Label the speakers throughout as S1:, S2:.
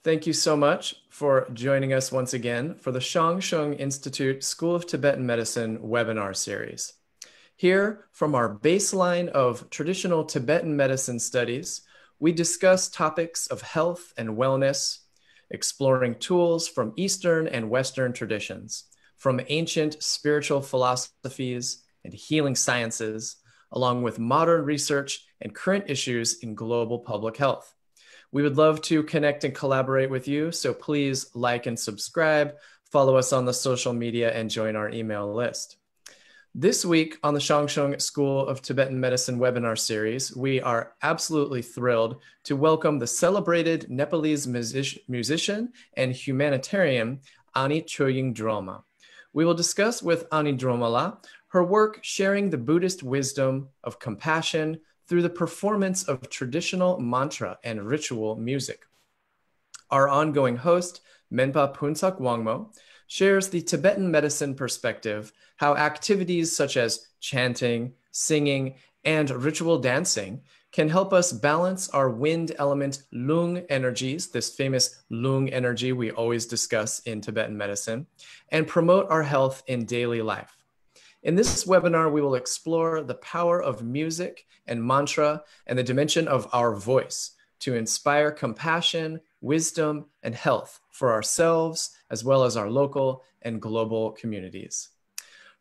S1: Thank you so much for joining us once again for the Shang Institute School of Tibetan Medicine webinar series. Here, from our baseline of traditional Tibetan medicine studies, we discuss topics of health and wellness, exploring tools from Eastern and Western traditions, from ancient spiritual philosophies and healing sciences, along with modern research and current issues in global public health. We would love to connect and collaborate with you, so please like and subscribe, follow us on the social media, and join our email list. This week on the Shang School of Tibetan Medicine webinar series, we are absolutely thrilled to welcome the celebrated Nepalese musician and humanitarian Ani Choying Drolma. We will discuss with Ani Drolma her work sharing the Buddhist wisdom of compassion through the performance of traditional mantra and ritual music. Our ongoing host, Menpa Phuntsog Wangmo, shares the Tibetan medicine perspective, how activities such as chanting, singing, and ritual dancing can help us balance our wind element Loong energies, this famous Loong energy we always discuss in Tibetan medicine, and promote our health in daily life. In this webinar, we will explore the power of music and mantra and the dimension of our voice to inspire compassion, wisdom, and health for ourselves, as well as our local and global communities.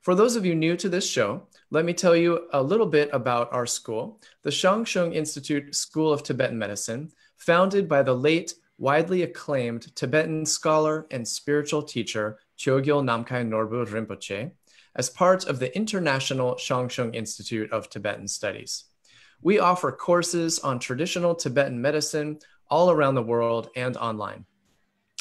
S1: For those of you new to this show, let me tell you a little bit about our school, the Shang Institute School of Tibetan Medicine, founded by the late, widely acclaimed Tibetan scholar and spiritual teacher Chogyal Namkhai Norbu Rinpoche, as part of the International Shang Institute of Tibetan Studies. We offer courses on traditional Tibetan medicine all around the world and online.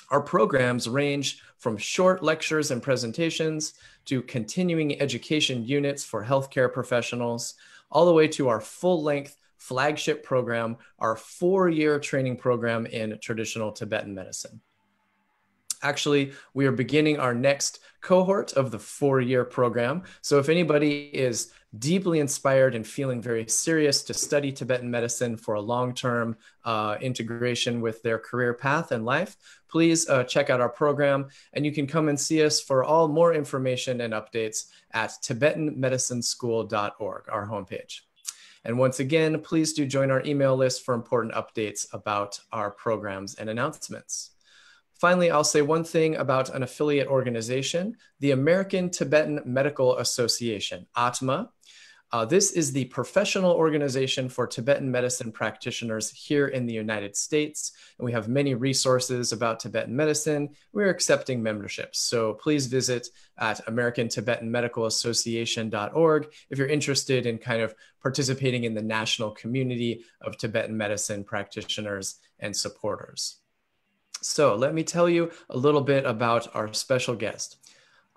S1: Our programs range from short lectures and presentations to continuing education units for healthcare professionals, all the way to our full-length flagship program, our 4-year training program in traditional Tibetan medicine. Actually, we are beginning our next cohort of the 4-year program. So if anybody is deeply inspired and feeling very serious to study Tibetan medicine for a long-term integration with their career path and life, please check out our program, and you can come and see us for all more information and updates at tibetanmedicineschool.org, our homepage. And once again, please do join our email list for important updates about our programs and announcements. Finally, I'll say one thing about an affiliate organization, the American Tibetan Medical Association, ATMA. This is the professional organization for Tibetan medicine practitioners here in the United States. And we have many resources about Tibetan medicine. We're accepting memberships. So please visit at americantibetanmedicalassociation.org if you're interested in kind of participating in the national community of Tibetan medicine practitioners and supporters. So let me tell you a little bit about our special guest.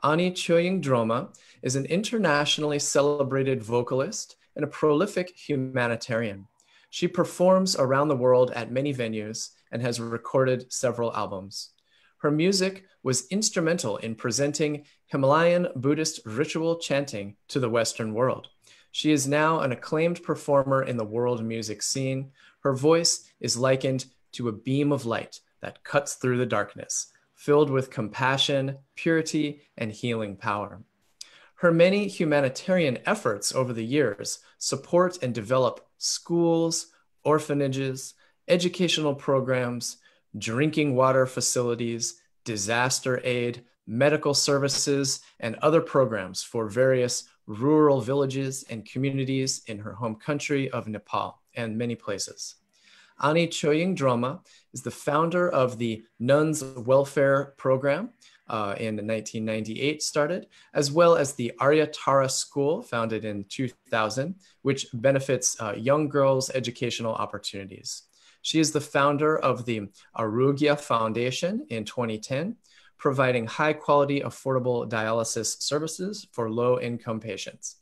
S1: Ani Choying Drolma is an internationally celebrated vocalist and a prolific humanitarian. She performs around the world at many venues and has recorded several albums. Her music was instrumental in presenting Himalayan Buddhist ritual chanting to the Western world. She is now an acclaimed performer in the world music scene. Her voice is likened to a beam of light that cuts through the darkness, filled with compassion, purity, and healing power. Her many humanitarian efforts over the years support and develop schools, orphanages, educational programs, drinking water facilities, disaster aid, medical services, and other programs for various rural villages and communities in her home country of Nepal and many places. Ani Choying Drolma is the founder of the Nuns Welfare Program in 1998 started, as well as the Aryatara School founded in 2000, which benefits young girls' educational opportunities. She is the founder of the Arugya Foundation in 2010, providing high-quality, affordable dialysis services for low-income patients,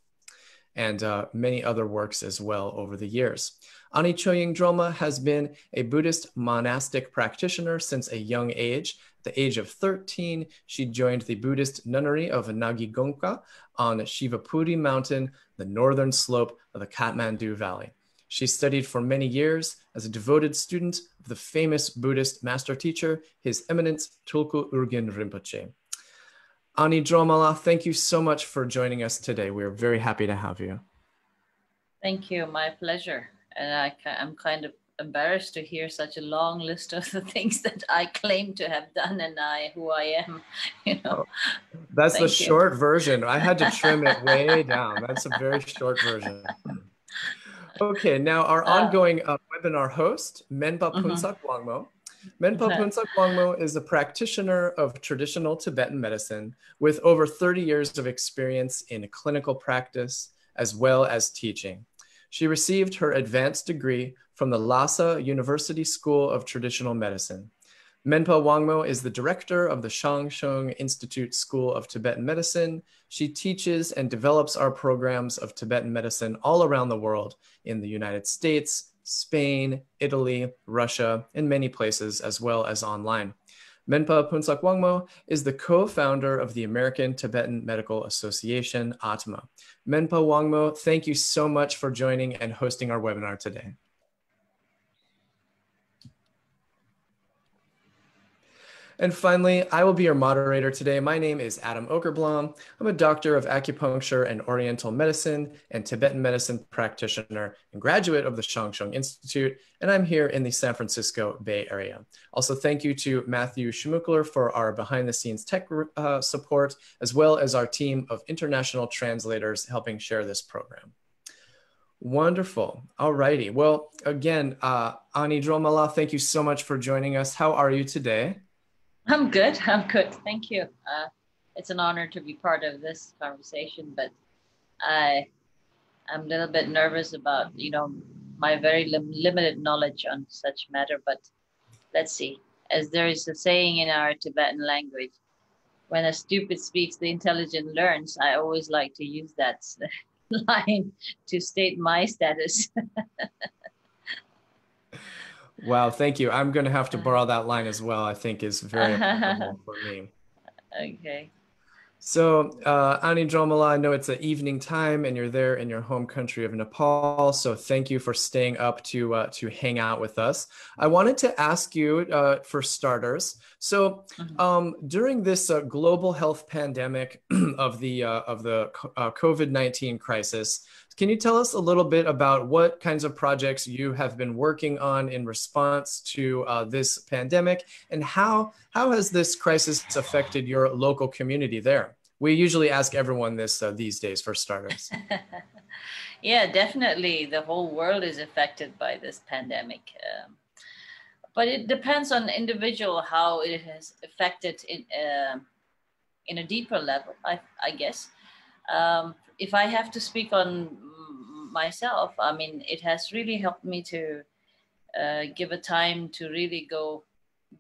S1: and many other works as well over the years. Ani Choying Drolma has been a Buddhist monastic practitioner since a young age. At the age of 13, she joined the Buddhist nunnery of Nagigongpa on Shivapuri Mountain, the northern slope of the Kathmandu Valley. She studied for many years as a devoted student of the famous Buddhist master teacher, His Eminence Tulku Urgyen Rinpoche. Ani Drolma, thank you so much for joining us today. We're very happy to have you.
S2: Thank you, my pleasure. And I'm kind of embarrassed to hear such a long list of the things that I claim to have done and who I am, you know.
S1: That's the short version. I had to trim it way down. That's a very short version. Okay, now our ongoing webinar host, Menpa Phuntsog Wangmo. Menpa Phuntsog Wangmo is a practitioner of traditional Tibetan medicine with over 30 years of experience in clinical practice as well as teaching. She received her advanced degree from the Lhasa University School of Traditional Medicine. Menpa Wangmo is the director of the Shang Institute School of Tibetan Medicine. She teaches and develops our programs of Tibetan medicine all around the world in the United States, Spain, Italy, Russia, and many places, as well as online. Menpa Phuntsog Wangmo is the co-founder of the American Tibetan Medical Association, ATMA. Menpa Wangmo, thank you so much for joining and hosting our webinar today. And finally, I will be your moderator today. My name is Adam Okerblom. I'm a doctor of acupuncture and oriental medicine and Tibetan medicine practitioner and graduate of the Shang Institute, and I'm here in the San Francisco Bay Area. Also, thank you to Matthew Schmuckler for our behind-the-scenes tech support, as well as our team of international translators helping share this program. Wonderful. All righty. Well, again, Ani Drolma, thank you so much for joining us. How are you today?
S2: I'm good. I'm good. Thank you. It's an honor to be part of this conversation, but I'm a little bit nervous about, my very limited knowledge on such matter. But let's see. As there is a saying in our Tibetan language, when a stupid speaks, the intelligent learns. I always like to use that line to state my status.
S1: Wow, thank you. I'm going to have to borrow that line as well. I think is very applicable for me.
S2: Okay.
S1: So, Ani Drolma, I know it's an evening time and you're there in your home country of Nepal. So thank you for staying up to hang out with us. I wanted to ask you for starters. So during this global health pandemic of the COVID-19 crisis, can you tell us a little bit about what kinds of projects you have been working on in response to this pandemic, and how has this crisis affected your local community there? We usually ask everyone this these days for starters.
S2: Yeah, definitely. The whole world is affected by this pandemic. But it depends on the individual how it has affected in a deeper level, I guess. If I have to speak on myself, I mean, it has really helped me to give a time to really go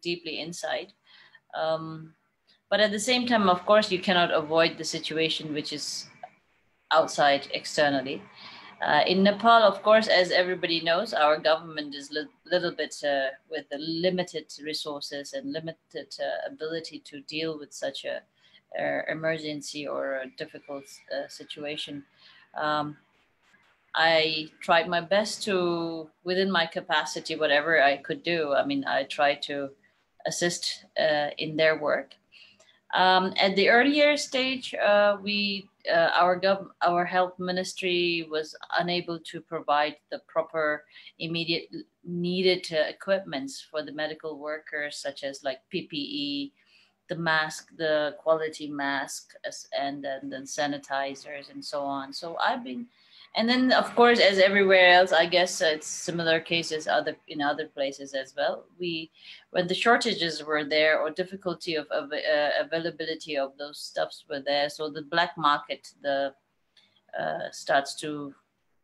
S2: deeply inside. But at the same time, of course, you cannot avoid the situation which is outside externally. In Nepal, of course, as everybody knows, our government is a little bit with the limited resources and limited ability to deal with such a emergency or a difficult situation. I tried my best to, within my capacity, whatever I could do. I mean, I tried to assist in their work. At the earlier stage, our health ministry was unable to provide the proper immediate needed equipments for the medical workers, such as like PPE, the mask, the quality mask, and then sanitizers and so on. So and then of course, as everywhere else, I guess it's similar cases in other places as well. When the shortages were there or difficulty of availability of those stuffs were there, so the black market starts to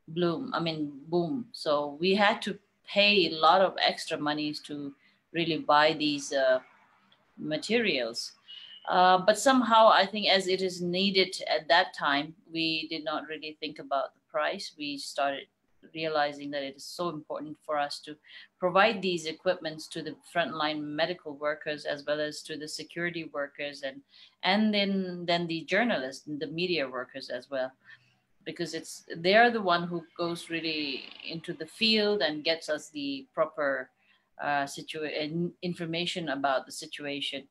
S2: boom. So we had to pay a lot of extra monies to really buy these materials. But somehow, I think as it is needed at that time, we did not really think about the price. We started realizing that it is so important for us to provide these equipments to the frontline medical workers as well as to the security workers and then the journalists and the media workers as well. because they're the one who goes really into the field and gets us the proper information about the situation,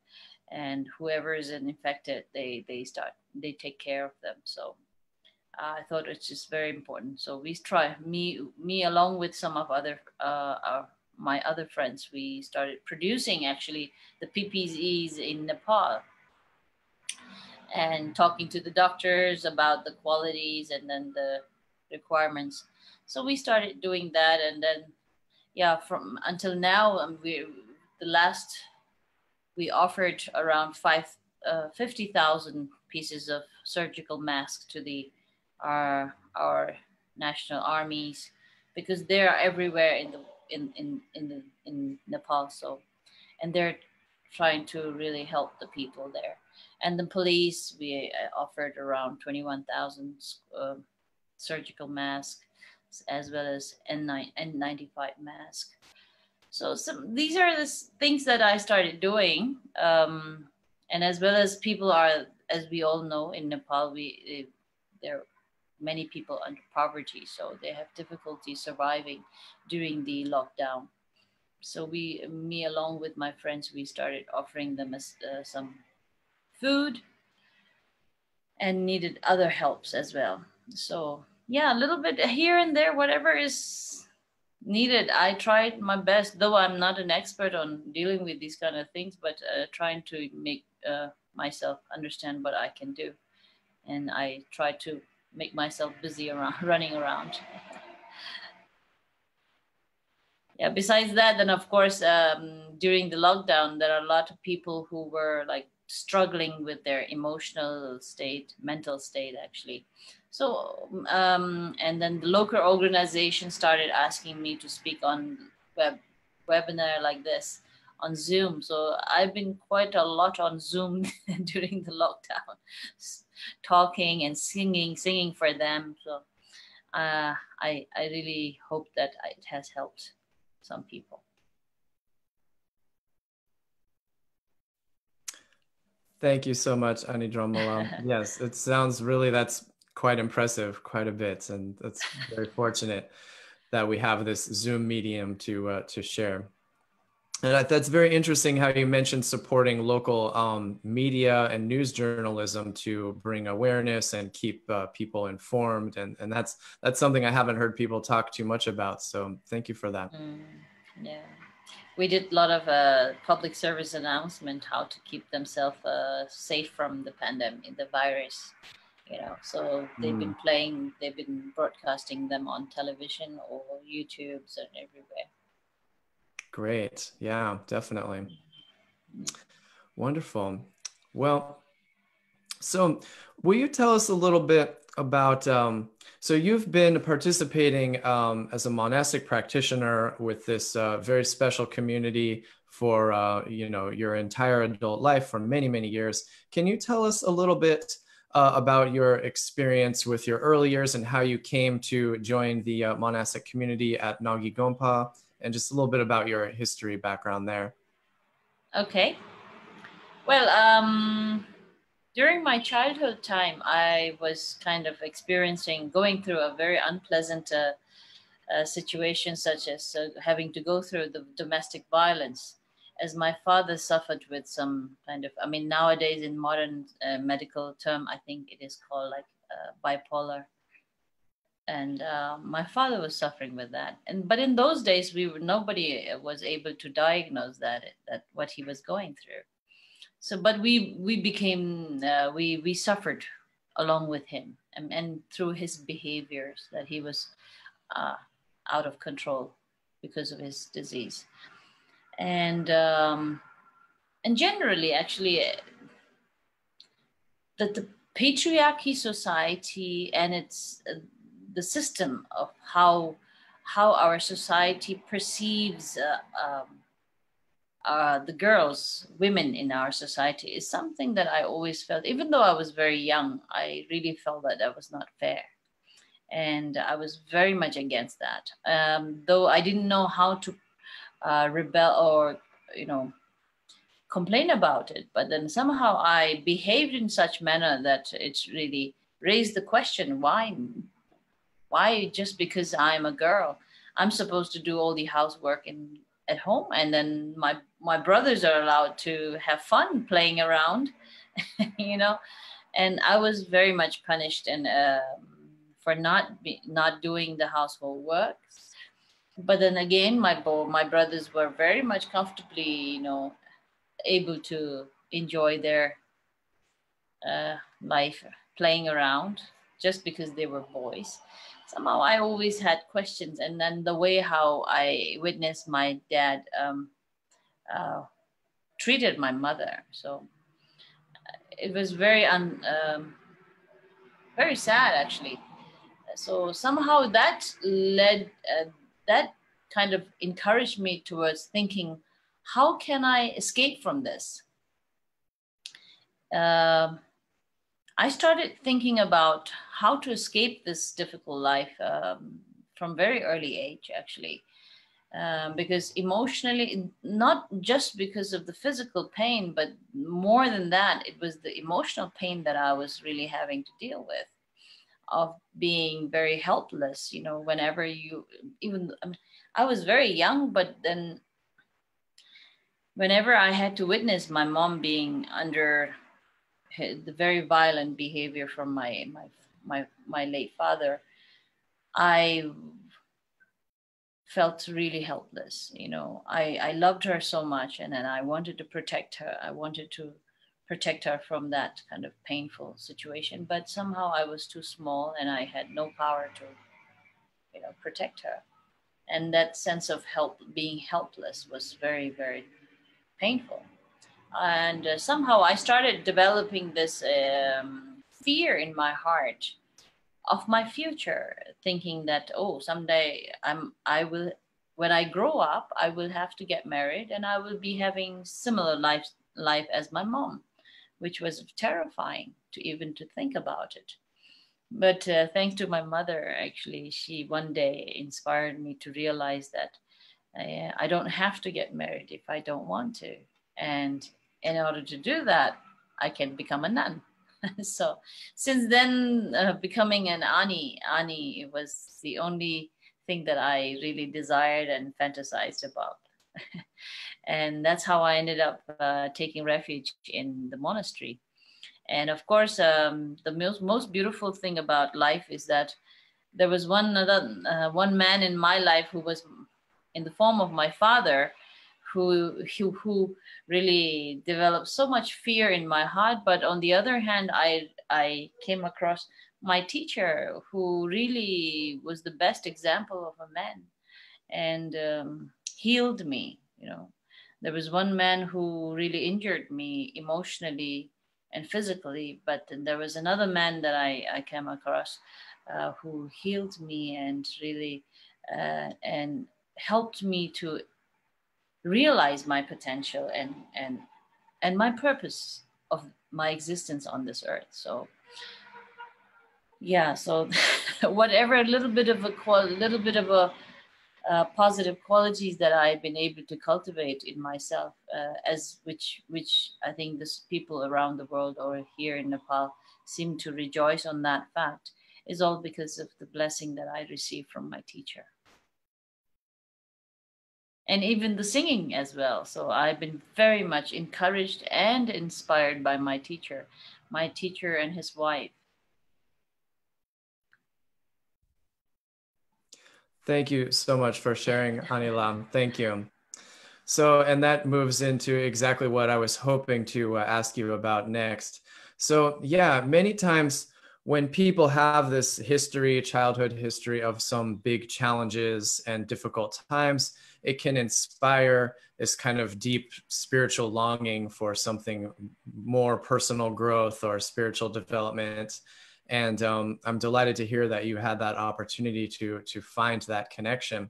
S2: and whoever is infected, they take care of them. So I thought it's just very important. So we try, me along with some of my other friends, we started producing actually the PPEs in Nepal, and talking to the doctors about the qualities and then the requirements. So we started doing that, and then yeah, from until now, we offered around 50,000 pieces of surgical masks to our national armies, because they are everywhere in Nepal. So, and they're trying to really help the people there. And the police, we offered around 21,000 surgical masks, as well as N95 mask. So these are the things that I started doing, and as well as people are, as we all know, in Nepal, there are many people under poverty, so they have difficulty surviving during the lockdown. So me along with my friends, we started offering them some food and needed other helps as well. So yeah, a little bit here and there, whatever is needed. I tried my best, though I'm not an expert on dealing with these kind of things, but trying to make myself understand what I can do. And I try to make myself busy around running around. Yeah, besides that, then of course, during the lockdown, there are a lot of people who were like struggling with their emotional state, mental state, actually. So, and then the local organization started asking me to speak on webinar like this on Zoom. So I've been quite a lot on Zoom during the lockdown, talking and singing for them. So I really hope that it has helped some people.
S1: Thank you so much, Ani Drolma. Yes, it sounds really, that's quite impressive, quite a bit. And that's very fortunate that we have this Zoom medium to share. And that's very interesting how you mentioned supporting local media and news journalism to bring awareness and keep people informed. And that's something I haven't heard people talk too much about. So thank you for that.
S2: Yeah. We did a lot of public service announcement how to keep themselves safe from the pandemic, the virus, you know. So they've been broadcasting them on television or YouTubes and everywhere.
S1: Great. Yeah, definitely. Wonderful. Well, so will you tell us a little bit about, so you've been participating as a monastic practitioner with this very special community for, your entire adult life for many, many years. Can you tell us a little bit about your experience with your early years and how you came to join the monastic community at Nagi Gompa, and just a little bit about your history background there?
S2: Okay. Well, during my childhood time, I was kind of going through a very unpleasant situation, such as having to go through the domestic violence, as my father suffered with some kind of, I mean, nowadays in modern medical term, I think it is called like bipolar. And my father was suffering with that. But in those days, nobody was able to diagnose that what he was going through. So, but we suffered along with him, and through his behaviors, that he was out of control because of his disease. And generally, actually, that the patriarchy society and its the system of how our society perceives the girls, women in our society, is something that I always felt, even though I was very young, I really felt that was not fair. And I was very much against that. Though I didn't know how to rebel or, complain about it. But then somehow I behaved in such manner that it's really raised the question, why just because I'm a girl, I'm supposed to do all the housework at home, and then my brothers are allowed to have fun playing around, you know. And I was very much punished and for not doing the household work. But then again, my brothers were very much comfortably, you know, able to enjoy their life playing around just because they were boys. Somehow I always had questions, and then the way how I witnessed my dad treated my mother, so it was very sad actually. So somehow that led that kind of encouraged me towards thinking, how can I escape from this? I started thinking about how to escape this difficult life from very early age, actually, because emotionally, not just because of the physical pain, but more than that, it was the emotional pain that I was really having to deal with, of being very helpless. You know, whenever I was very young, but then whenever I had to witness my mom being under the very violent behavior from my late father, I felt really helpless. You know, I loved her so much, and then I wanted to protect her. I wanted to protect her from that kind of painful situation, but somehow I was too small and I had no power to, you know, protect her. And that sense of being helpless was very, very painful. And somehow I started developing this fear in my heart of my future, thinking that, oh, someday I will, when I grow up, I will have to get married and I will be having similar life as my mom, which was terrifying to even to think about it. But thanks to my mother, actually, she one day inspired me to realize that I don't have to get married if I don't want to. And in order to do that, I can become a nun. So since then, becoming an Ani was the only thing that I really desired and fantasized about. And that's how I ended up taking refuge in the monastery. And of course, the most beautiful thing about life is that there was one man in my life who was in the form of my father, who really developed so much fear in my heart. But on the other hand, I came across my teacher, who really was the best example of a man, and healed me. You know, there was one man who really injured me emotionally and physically, but there was another man that I came across who healed me and really and helped me to realize my potential and my purpose of my existence on this earth. So yeah, so whatever little bit of a positive qualities that I've been able to cultivate in myself, as which I think the people around the world or here in Nepal seem to rejoice on that fact, is all because of the blessing that I received from my teacher. And even the singing as well. So I've been very much encouraged and inspired by my teacher and his wife.
S1: Thank you so much for sharing, Ani Lam. Thank you. So, and that moves into exactly what I was hoping to ask you about next. So, yeah, many times when people have this history, childhood history of some big challenges and difficult times, it can inspire this kind of deep spiritual longing for something more personal growth or spiritual development. And I'm delighted to hear that you had that opportunity to find that connection.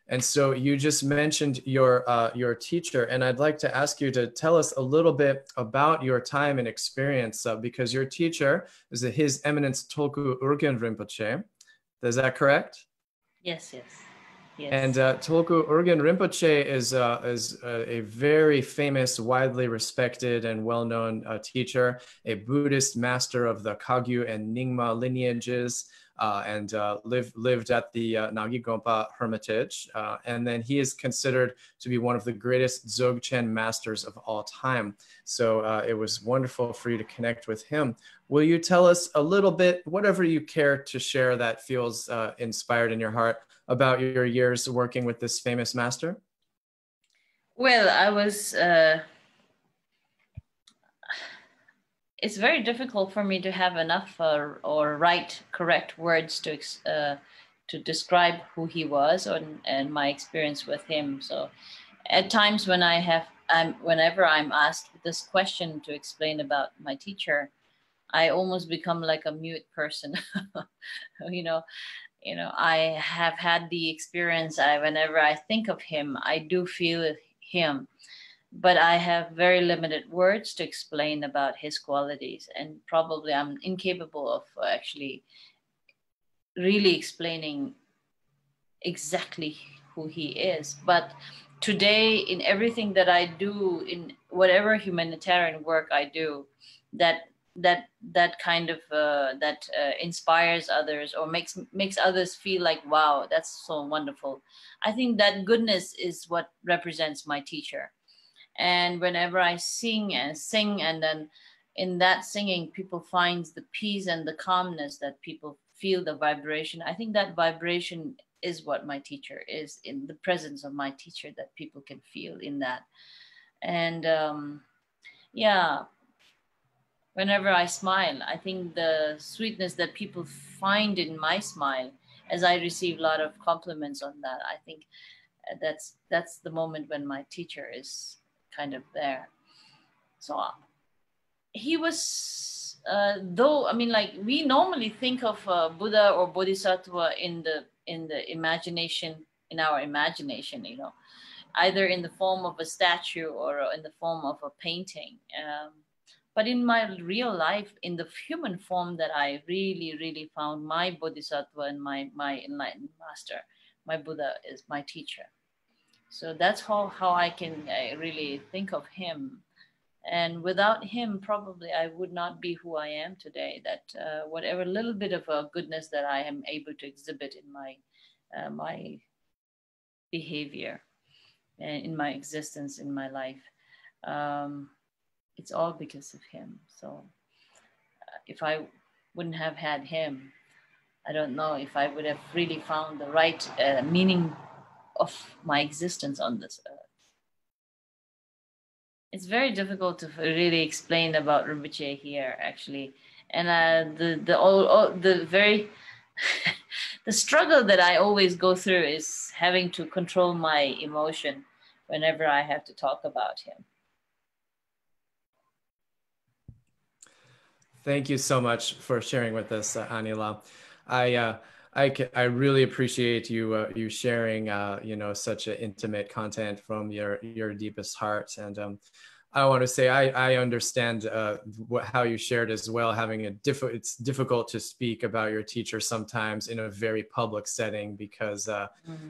S1: And so you just mentioned your teacher, and I'd like to ask you to tell us a little bit about your time and experience, because your teacher is His Eminence Tulku Urgyen Rinpoche. Is that correct?
S2: Yes, yes.
S1: And
S2: Yes.
S1: Tulku Urgyen Rinpoche is a very famous, widely respected, and well-known teacher, a Buddhist master of the Kagyu and Nyingma lineages, and lived at the Nagi Gompa Hermitage. And then he is considered to be one of the greatest Dzogchen masters of all time. So it was wonderful for you to connect with him. Will you tell us a little bit, whatever you care to share that feels inspired in your heart, about your years working with this famous master?
S2: Well, I was. It's very difficult for me to have enough or right, correct words to describe who he was and my experience with him. So, at times when whenever I'm asked this question to explain about my teacher, I almost become like a mute person. you know, I have had the experience. Whenever I think of him, I do feel him, but I have very limited words to explain about his qualities, and probably I'm incapable of actually really explaining exactly who he is. But today, in everything that I do, in whatever humanitarian work I do, that that kind of inspires others or makes others feel like, wow, that's so wonderful. I think that goodness is what represents my teacher. And whenever I sing, and then in that singing people find the peace and the calmness, that people feel the vibration, I think that vibration is what my teacher is, in the presence of my teacher, that people can feel in that. And yeah, whenever I smile, I think the sweetness that people find in my smile, as I receive a lot of compliments on that, I think that's the moment when my teacher is kind of there. So he was, though, I mean, like, we normally think of Buddha or Bodhisattva in the imagination, in our imagination, either in the form of a statue or in the form of a painting. But in my real life, in the human form, that I really, really found my Bodhisattva and my enlightened master, my Buddha is my teacher. So that's how I can really think of him. And without him, probably I would not be who I am today. That whatever little bit of a goodness that I am able to exhibit in my behavior and in my existence in my life, um, it's all because of him. So if I wouldn't have had him, I don't know if I would have really found the right meaning of my existence on this earth. It's very difficult to really explain about Rinpoche here, actually, and the very the struggle that I always go through is having to control my emotion whenever I have to talk about him.
S1: Thank you so much for sharing with us, Anila. I really appreciate you sharing such an intimate content from your deepest heart. And I want to say I understand how you shared as well. It's difficult to speak about your teacher sometimes in a very public setting, because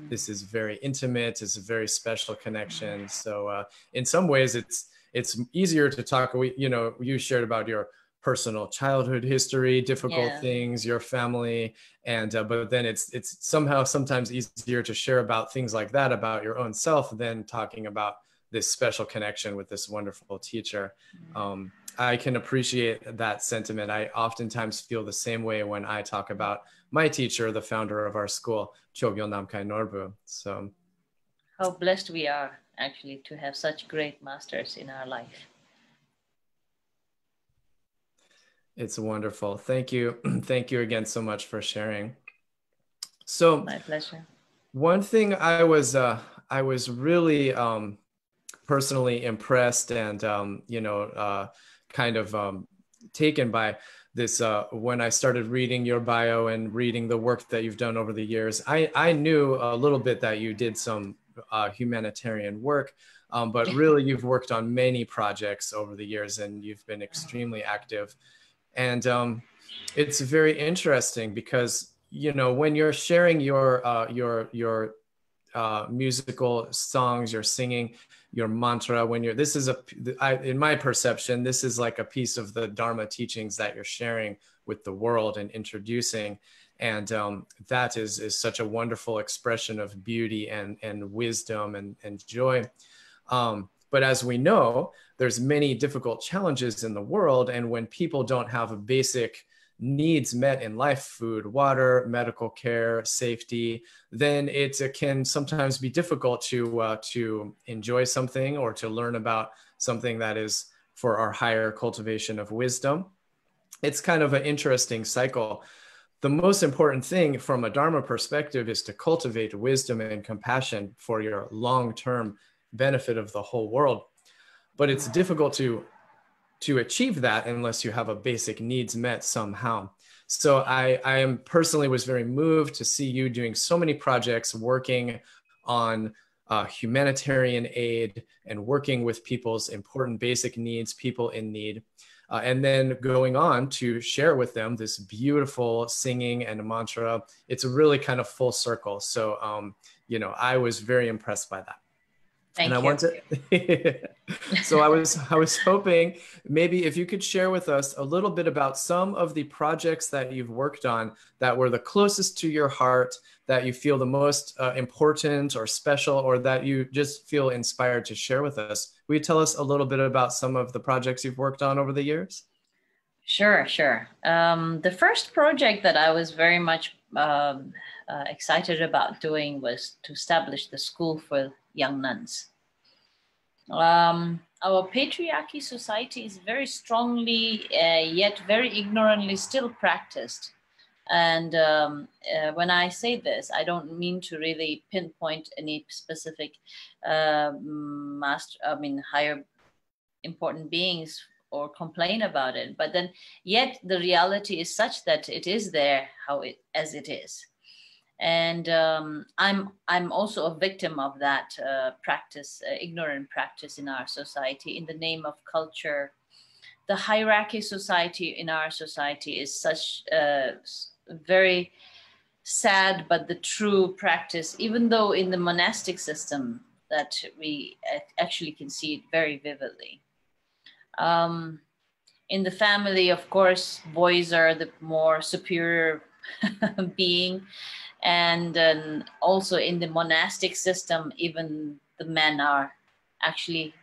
S1: this is very intimate. It's a very special connection. So in some ways, it's easier to talk. You shared about your personal childhood history, difficult things, your family, and but then it's somehow sometimes easier to share about things like that about your own self than talking about this special connection with this wonderful teacher. I can appreciate that sentiment. I oftentimes feel the same way when I talk about my teacher, the founder of our school, Chogyal Namkai Norbu. So
S2: how blessed we are, actually, to have such great masters in our life.
S1: It's wonderful. Thank you. Thank you again so much for sharing. So
S2: my pleasure.
S1: One thing I was really personally impressed and kind of taken by this when I started reading your bio and reading the work that you've done over the years. I knew a little bit that you did some humanitarian work, but really you've worked on many projects over the years and you've been extremely active. And it's very interesting because when you're sharing your musical songs, you're singing your mantra when you're, this is in my perception, this is like a piece of the Dharma teachings that you're sharing with the world and introducing. And that is such a wonderful expression of beauty and wisdom and joy. But as we know, there's many difficult challenges in the world. And when people don't have a basic needs met in life, food, water, medical care, safety, then it can sometimes be difficult to enjoy something or to learn about something that is for our higher cultivation of wisdom. It's kind of an interesting cycle. The most important thing from a Dharma perspective is to cultivate wisdom and compassion for your long-term benefit of the whole world. But it's difficult to achieve that unless you have a basic needs met somehow. So I am personally was very moved to see you doing so many projects working on humanitarian aid and working with people's important basic needs, people in need. And then going on to share with them this beautiful singing and mantra. It's really kind of full circle. So, I was very impressed by that.
S2: Thank
S1: and I
S2: you.
S1: want to, so I was hoping maybe if you could share with us a little bit about some of the projects that you've worked on that were the closest to your heart, that you feel the most important or special, or that you just feel inspired to share with us. Will you tell us a little bit about some of the projects you've worked on over the years?
S2: Sure. The first project that I was very much excited about doing was to establish the school for young nuns. Our patriarchy society is very strongly, yet very ignorantly still practiced. And when I say this, I don't mean to really pinpoint any specific higher important beings or complain about it. But then yet the reality is such that it is there as it is. And I'm also a victim of that practice, ignorant practice in our society in the name of culture. The hierarchy society in our society is such very sad, but the true practice, even though in the monastic system that we actually can see it very vividly. In the family, of course, boys are the more superior being. And also in the monastic system, even the men are actually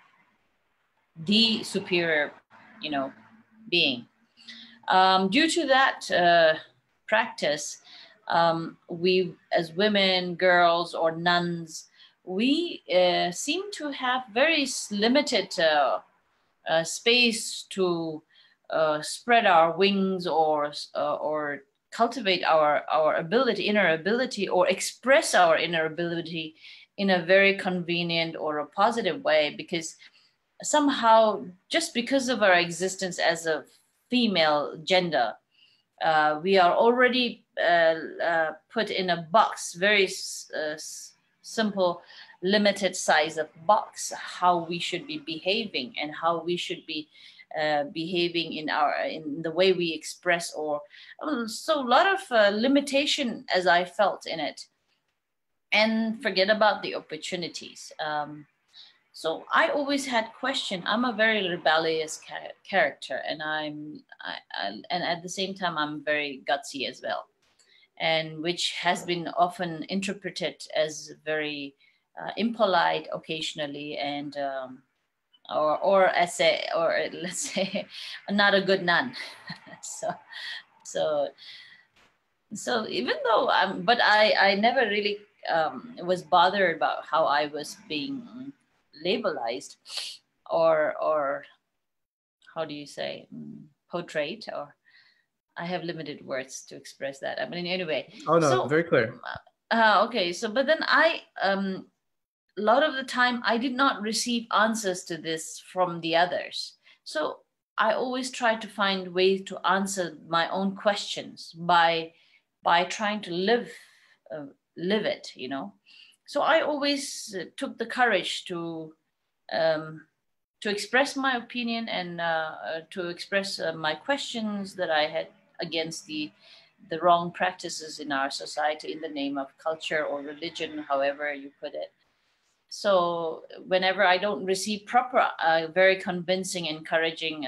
S2: the superior, being. Due to that practice, we as women, girls, or nuns, we seem to have very limited space to spread our wings or cultivate our inner ability, or express our inner ability in a very convenient or a positive way, because somehow, just because of our existence as a female gender, we are already put in a box, very simple, limited size of box, how we should be behaving and how we should be behaving in the way we express, or so a lot of limitation as I felt in it, and forget about the opportunities. So I always had question. I'm a very rebellious character, and and at the same time I'm very gutsy as well, and which has been often interpreted as very impolite occasionally, and or let's say not a good nun. so even though but I never really was bothered about how I was being labelized, or how do you say, portrayed, or I have limited words to express that. I mean, anyway.
S1: Oh no, very clear.
S2: Okay, so but then a lot of the time I did not receive answers to this from the others. So I always try to find ways to answer my own questions by trying to live it, So I always took the courage to express my opinion, and to express my questions that I had against the the wrong practices in our society in the name of culture or religion, however you put it. So whenever I don't receive proper, very convincing, encouraging,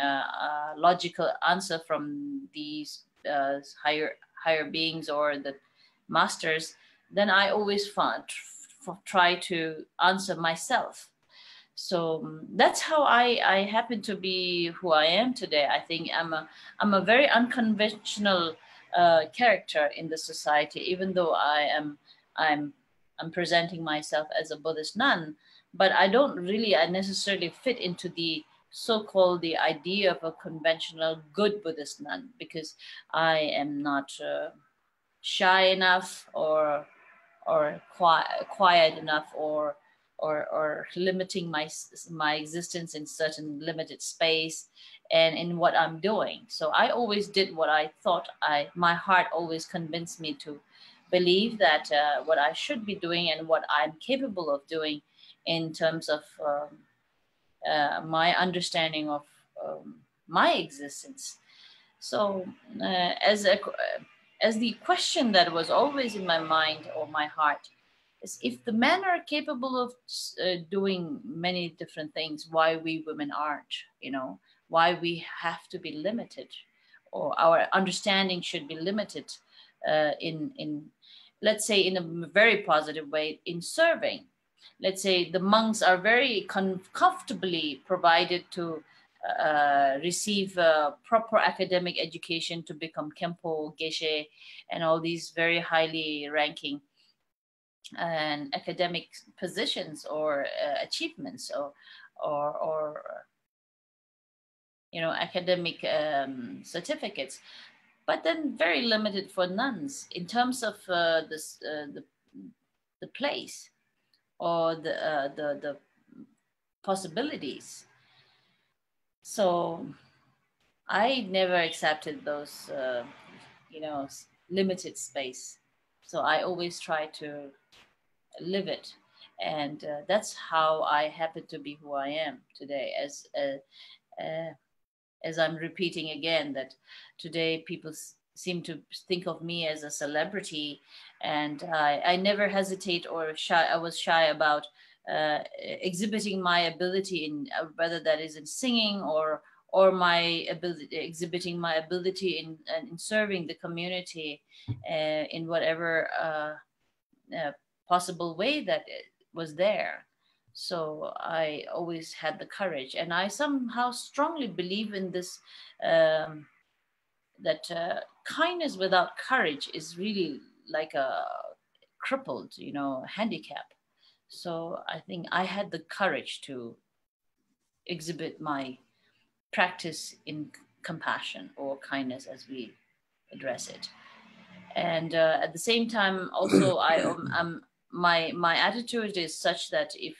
S2: logical answer from these higher beings or the masters, then I always try to answer myself. So that's how I happen to be who I am today. I think I'm a very unconventional character in the society, even though I'm presenting myself as a Buddhist nun, but I necessarily fit into the so-called the idea of a conventional good Buddhist nun, because I am not shy enough or quiet enough or limiting my existence in certain limited space and in what I'm doing. So I always did what I thought my heart always convinced me to believe that what I should be doing and what I'm capable of doing in terms of my understanding of my existence. So as the question that was always in my mind or my heart is, if the men are capable of doing many different things, why we women aren't, why we have to be limited, or our understanding should be limited in let's say in a very positive way in serving. Let's say the monks are very comfortably provided to receive proper academic education to become Kempo, Geshe, and all these very highly ranking and academic positions or achievements or academic certificates, but then very limited for nuns in terms of the place or the possibilities. So I never accepted those limited space. So I always try to live it, and that's how I happen to be who I am today. As I'm repeating again, that today people seem to think of me as a celebrity, and I never hesitate or shy. I was shy about exhibiting my ability in whether that is in singing or my ability, exhibiting my ability in serving the community in whatever possible way that it was there. So I always had the courage, and I somehow strongly believe in this, that kindness without courage is really like a crippled, handicap. So I think I had the courage to exhibit my practice in compassion or kindness as we address it. And at the same time, also, my attitude is such that if,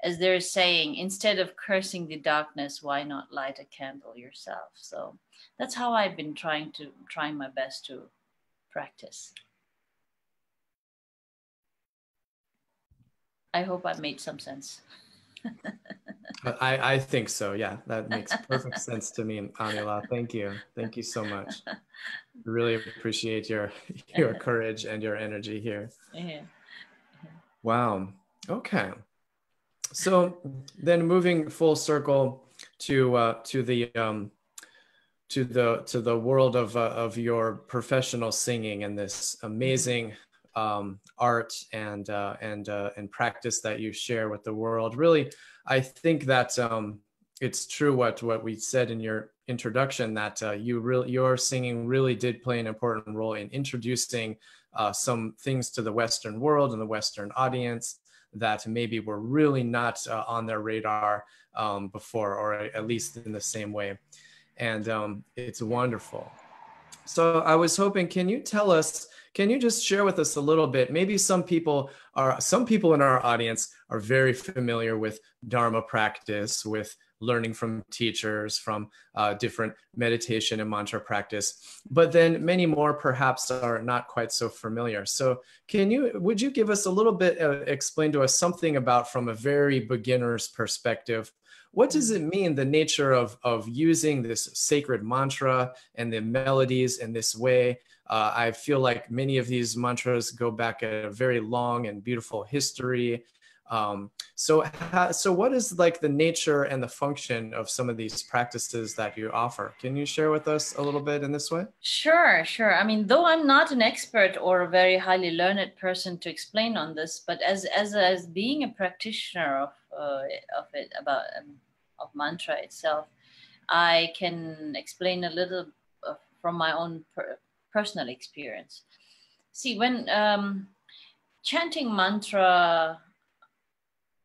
S2: as they're saying, instead of cursing the darkness, why not light a candle yourself? So that's how I've been trying my best to practice. I hope I made some sense.
S1: I think so. Yeah, that makes perfect sense to me, Anila. Thank you. Thank you so much. Really appreciate your courage and your energy here.
S2: Yeah.
S1: Wow. Okay. So then moving full circle to the world of your professional singing and this amazing art and practice that you share with the world. Really, I think that it's true what we said in your introduction, that your singing really did play an important role in introducing some things to the Western world and the Western audience that maybe were really not on their radar before, or at least in the same way. And it's wonderful. So I was hoping, can you just share with us a little bit? Maybe some people in our audience are very familiar with Dharma practice, with learning from teachers, from different meditation and mantra practice, but then many more perhaps are not quite so familiar. So would you give us a little bit, explain to us something about, from a very beginner's perspective, what does it mean, the nature of using this sacred mantra and the melodies in this way, I feel like many of these mantras go back a very long and beautiful history. So what is like the nature and the function of some of these practices that you offer? Can you share with us a little bit in this way?
S2: Sure, sure. I mean, though I'm not an expert or a very highly learned person to explain on this, but as being a practitioner of it about of mantra itself, I can explain a little from my own personal experience. See, when chanting mantra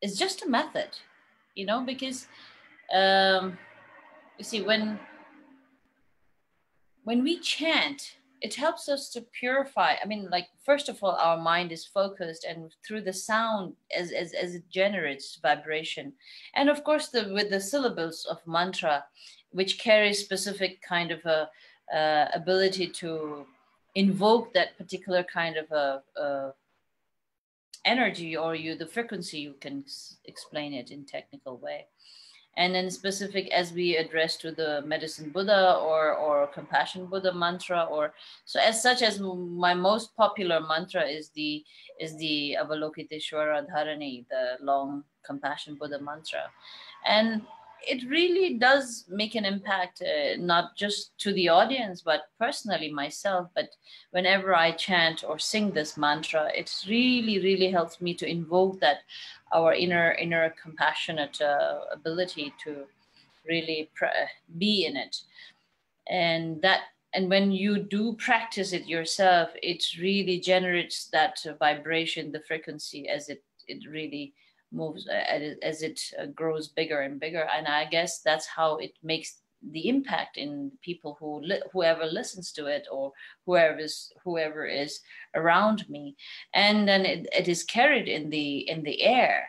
S2: is just a method, you know, because you see, when we chant, it helps us to purify. I mean, like, first of all, our mind is focused, and through the sound, as it generates vibration, and of course, with the syllables of mantra, which carry specific kind of a ability to invoke that particular kind of a energy, or the frequency, you can explain it in technical way. And then specific, as we address to the medicine Buddha or compassion Buddha mantra, or so, as such, as my most popular mantra is the Avalokiteshvara Dharani, the long compassion Buddha mantra. And it really does make an impact, not just to the audience, but personally myself. But whenever I chant or sing this mantra, it really, really helps me to invoke that our inner compassionate ability to really be in it. And when you do practice it yourself, it really generates that vibration, the frequency, as it really moves, as it grows bigger and bigger. And I guess that's how it makes the impact in people whoever listens to it, or whoever is around me. And then it is carried in the air.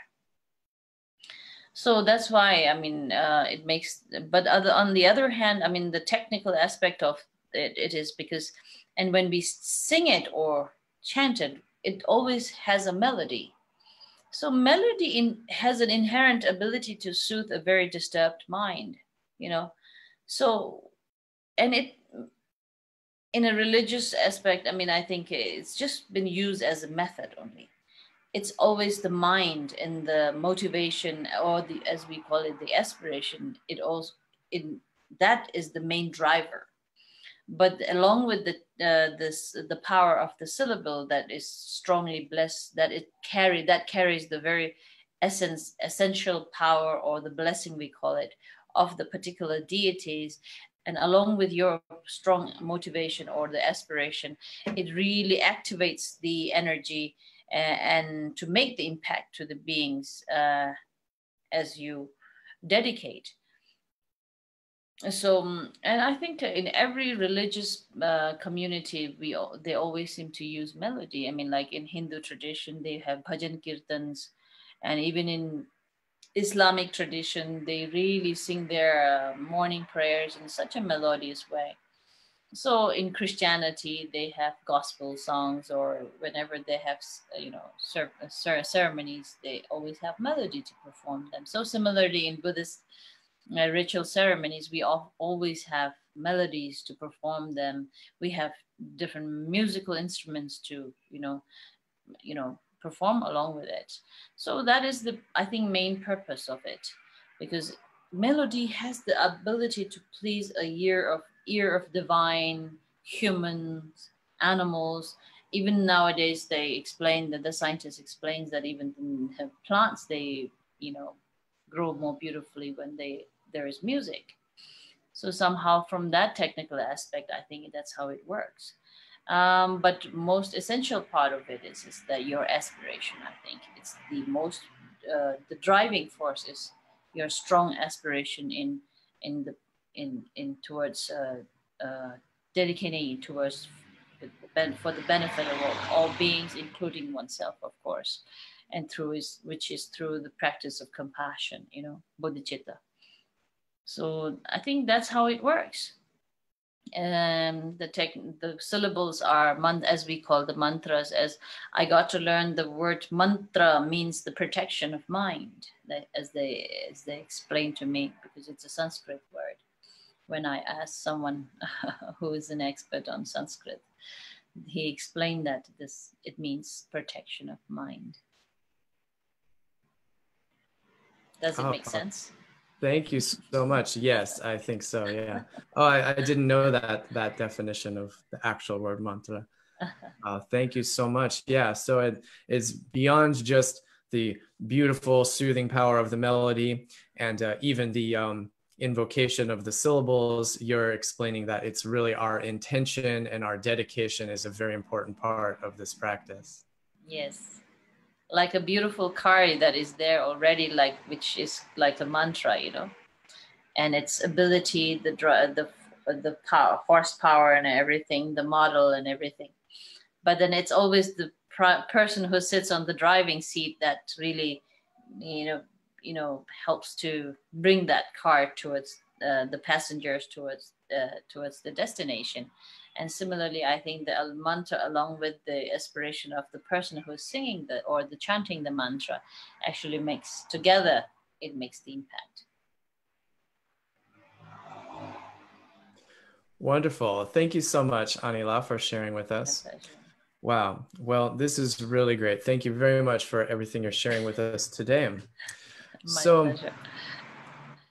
S2: So that's why, I mean, it makes, but on the other hand, I mean, the technical aspect of it is because, and when we sing it or chant it, it always has a melody. So melody has an inherent ability to soothe a very disturbed mind, you know. So, and it, in a religious aspect, I mean, I think it's just been used as a method only. It's always the mind and the motivation, or the, as we call it, the aspiration. That is the main driver. But along with the power of the syllable that is strongly blessed, that carries the very essential power, or the blessing, we call it, of the particular deities. And along with your strong motivation or the aspiration, it really activates the energy, and to make the impact to the beings as you dedicate. So, and I think in every religious community, they always seem to use melody. I mean, like in Hindu tradition, they have bhajan kirtans, and even in Islamic tradition, they really sing their morning prayers in such a melodious way. So in Christianity, they have gospel songs, or whenever they have, ceremonies, they always have melody to perform them. So similarly, in Buddhist ritual ceremonies, we always have melodies to perform them. We have different musical instruments to, perform along with it. So that is the, I think, main purpose of it, because melody has the ability to please a ear of divine, humans, animals. Even nowadays, they explain that the scientists explains that even the plants, they, grow more beautifully when there is music. So somehow, from that technical aspect, I think that's how it works. But most essential part of it is that your aspiration. I think it's the most the driving force is your strong aspiration in towards dedicating towards for the benefit of all beings, including oneself, of course, and which is through the practice of compassion, bodhicitta. So I think that's how it works. The syllables are as we call the mantras. As I got to learn, the word mantra means the protection of mind, as they explained to me, because it's a Sanskrit word. when I asked someone who is an expert on Sanskrit. He explained that it means protection of mind. Does it make sense?
S1: Thank you so much. Yes, I think so. Yeah. Oh, I didn't know that definition of the actual word mantra. Thank you so much. Yeah. So it's beyond just the beautiful, soothing power of the melody and even the invocation of the syllables. You're explaining that it's really our intention and our dedication is a very important part of this practice.
S2: Yes. Like a beautiful car that is there already, like, which is like a mantra, you know, and its ability, the power, horsepower and everything, the model and everything. But then it's always the person who sits on the driving seat that really, you know, helps to bring that car towards the passengers towards the destination. And similarly, I think the mantra, along with the aspiration of the person who's singing or the chanting the mantra, actually makes together, it makes the impact.
S1: Wonderful. Thank you so much, Anila, for sharing with us. Wow. Well, this is really great. Thank you very much for everything you're sharing with us today.
S2: My pleasure.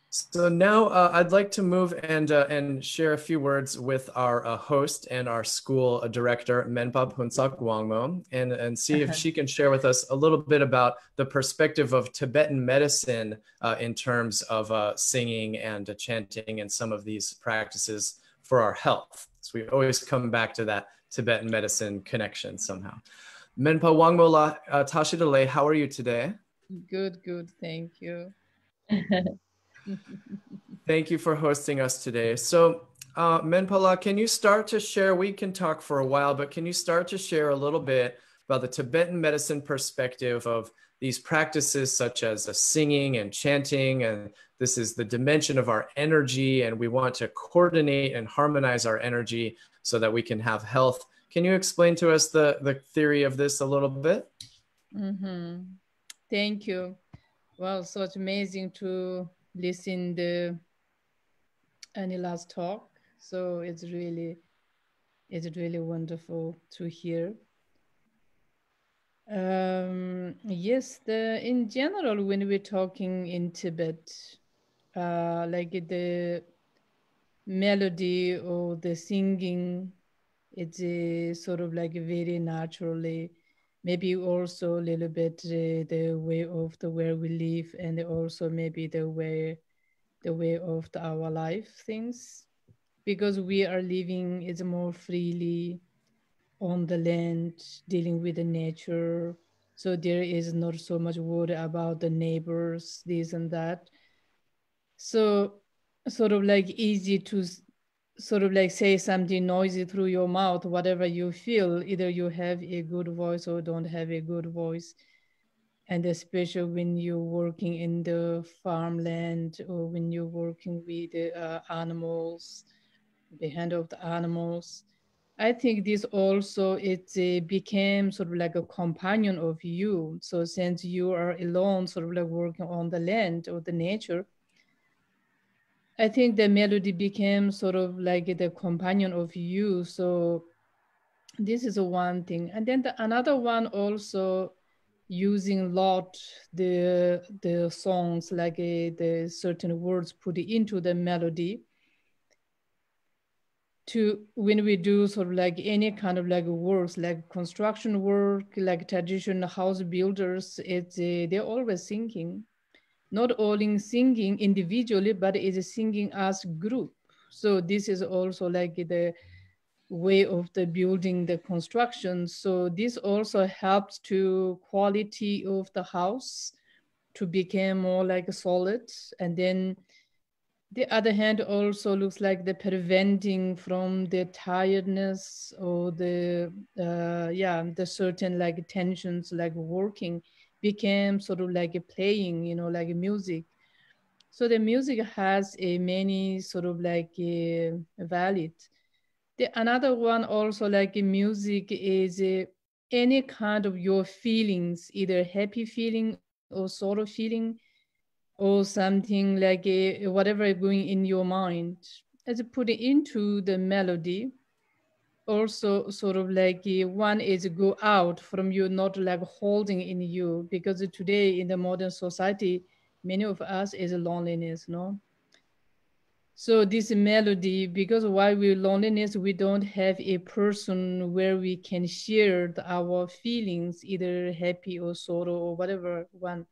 S1: So now I'd like to move and share a few words with our host and our school director, Menpa Phuntsog Wangmo, and see if she can share with us a little bit about the perspective of Tibetan medicine in terms of singing and chanting and some of these practices for our health. So we always come back to that Tibetan medicine connection somehow. Menpa Wangmo la Tashidale, how are you today?
S3: Good, thank you.
S1: Thank you for hosting us today. So, Menpala, can you start to share? We can talk for a while, but can you start to share a little bit about the Tibetan medicine perspective of these practices such as singing and chanting? And this is the dimension of our energy, and we want to coordinate and harmonize our energy so that we can have health. Can you explain to us the theory of this a little bit?
S3: Mm-hmm. Thank you. Wow, so it's amazing to listen the Anila's talk. So it's really wonderful to hear. Yes, in general, when we're talking in Tibet, like the melody or the singing, it's sort of like very naturally, maybe also a little bit the way of the where we live, and also maybe the way of our life things, because we are living is more freely on the land, dealing with the nature. So there is not so much worry about the neighbors, this and that. So sort of like easy to sort of like say something noisy through your mouth, whatever you feel, either you have a good voice or don't have a good voice. And especially when you're working in the farmland or when you're working with animals, the hand of the animals. I think this also, it became sort of like a companion of you. So since you are alone, sort of like working on the land or the nature, I think the melody became sort of like the companion of you. So this is one thing. And then another one also, using lot the songs, like the certain words put into the melody, to when we do sort of like any kind of like works, like construction work, like traditional house builders, it's they're always singing, not only singing individually, but is singing as group. So this is also like the way of the building the construction. So this also helps to quality of the house to become more like solid. And then the other hand also looks like the preventing from the tiredness or the the certain like tensions, like working became sort of like a playing, like a music. So the music has a many sort of like a valid. The another one also like a music is any kind of your feelings, either happy feeling or sorrow feeling, or something like whatever going in your mind. as put into the melody, also sort of like one is go out from you, not like holding in you, because today in the modern society, many of us is loneliness, no? So this melody, because while we loneliness, we don't have a person where we can share our feelings, either happy or sorrow or whatever one.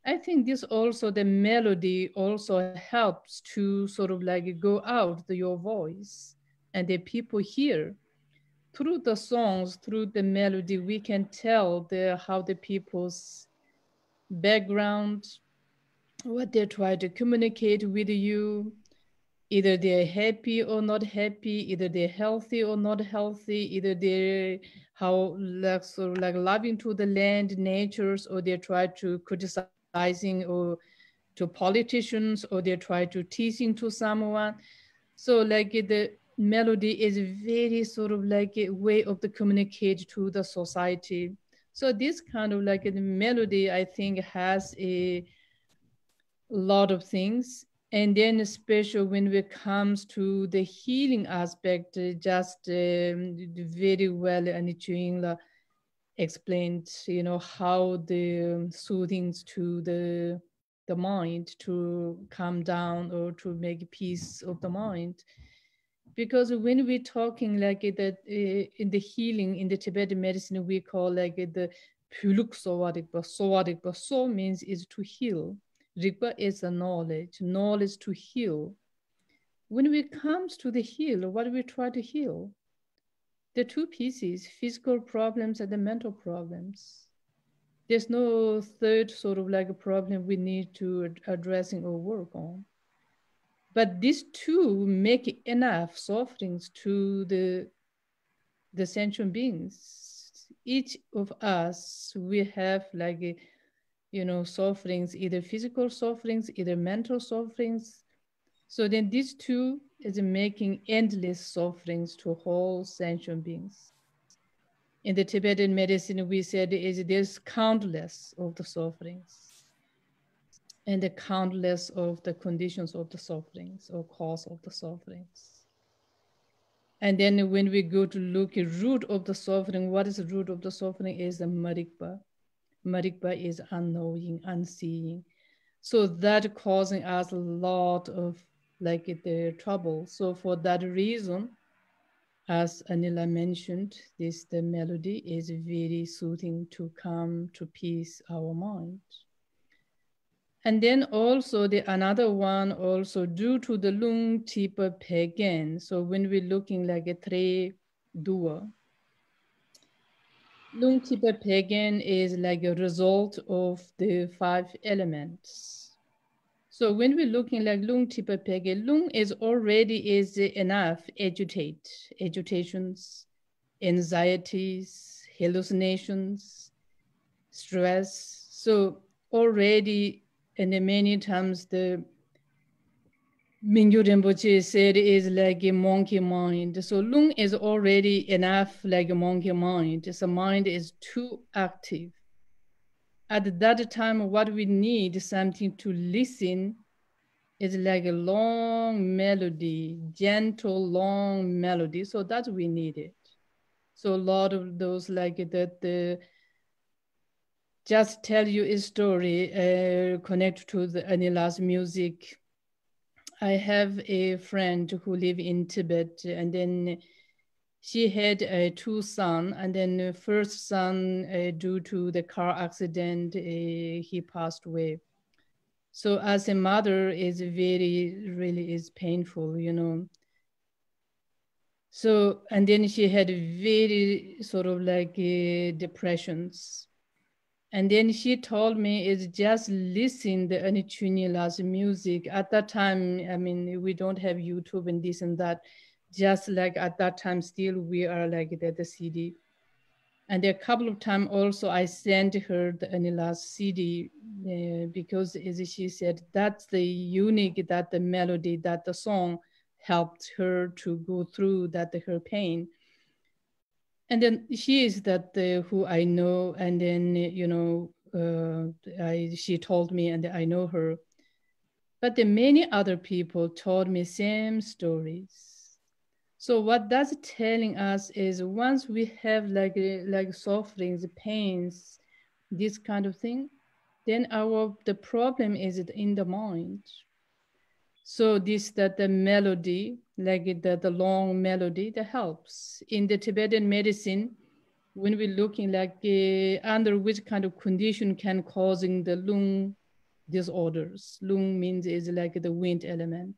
S3: I think this also, the melody also helps to sort of like go out your voice, and the people hear through the songs, through the melody, we can tell how the people's background, what they try to communicate with you. Either they're happy or not happy, either they're healthy or not healthy, either they're how like sort of like loving to the land, natures, or they try to criticizing or to politicians, or they try to teaching to someone. So like the melody is very sort of like a way of the communicate to the society. So this kind of like the melody, I think, has a lot of things. And then especially when it comes to the healing aspect, just very well Ani Choying explained, how the soothings to the mind to calm down or to make peace of the mind. Because when we're talking like that in the healing in the Tibetan medicine, we call like the puluk sowadikpa. Sowadikpa, so means is to heal. Rigpa is a knowledge to heal. When it comes to the heal, what do we try to heal? The two pieces, physical problems and the mental problems. There's no third sort of like a problem we need to addressing or work on. But these two make enough sufferings to the sentient beings. Each of us, we have like sufferings, either physical sufferings, either mental sufferings. So then these two is making endless sufferings to whole sentient beings. In the Tibetan medicine, we said there's countless of the sufferings and the countless of the conditions of the sufferings or cause of the sufferings. And then when we go to look at root of the suffering, what is the root of the suffering is the marikpa. Marikpa is unknowing, unseeing. So that causing us a lot of like the trouble. So for that reason, as Anila mentioned, the melody is very soothing to come to peace our mind. And then also the another one also due to the Loong Tipa Pagan. So when we're looking like a three dua, Loong Tipa Pagan is like a result of the 5 elements. So when we're looking like Loong Tipa Pagan, Loong is already is enough agitations, anxieties, hallucinations, stress. So already, and then many times the Mingyu Rinpoche said is like a monkey mind. So Loong is already enough like a monkey mind. So mind is too active. At that time, what we need something to listen is like a long melody, gentle, long melody. So that's we need it. So a lot of those like that, just tell you a story, connect to the Anila's music. I have a friend who live in Tibet, and then she had 2 sons, and then the first son, due to the car accident, he passed away. So as a mother, is really is painful, So, and then she had very sort of like depressions. And then she told me is just listen the Ani Chunila's music. At that time, I mean, we don't have YouTube and this and that. Just like at that time, still we are like the CD. And a couple of times also I sent her the Anila's CD because as she said, that's the unique, that the melody, that the song helped her to go through that her pain. And then she is that who I know, and then she told me, and I know her. But the many other people told me same stories. So what that's telling us is once we have like sufferings, pains, this kind of thing, then the problem is in the mind. So that the melody, like the long melody, that helps. In the Tibetan medicine, when we're looking like under which kind of condition can causing the Loong disorders. Loong means is like the wind element.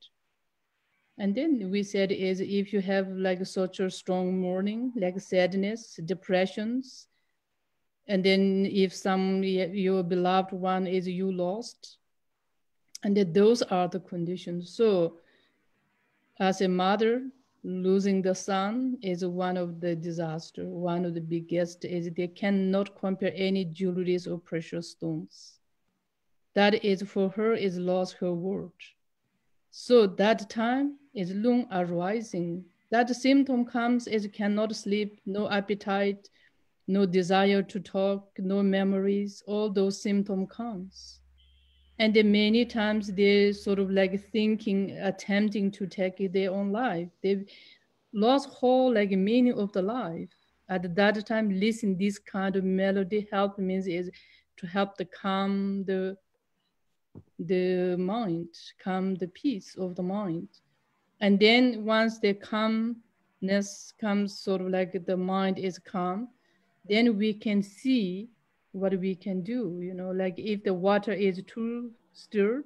S3: And then we said is if you have like such a strong mourning, like sadness, depressions, and then if your beloved one is you lost, and that those are the conditions. So as a mother, losing the son is one of the disaster. One of the biggest is they cannot compare any jewelries or precious stones. That is for her is lost her world. So that time is Loong arising. That symptom comes is cannot sleep, no appetite, no desire to talk, no memories, all those symptoms comes. And then many times they sort of like thinking, attempting to take their own life. They've lost whole like meaning of the life. At that time, listen this kind of melody help means is to help the calm the mind, calm the peace of the mind. And then once the calmness comes, sort of like the mind is calm, then we can see what we can do. You know, like if the water is too stirred,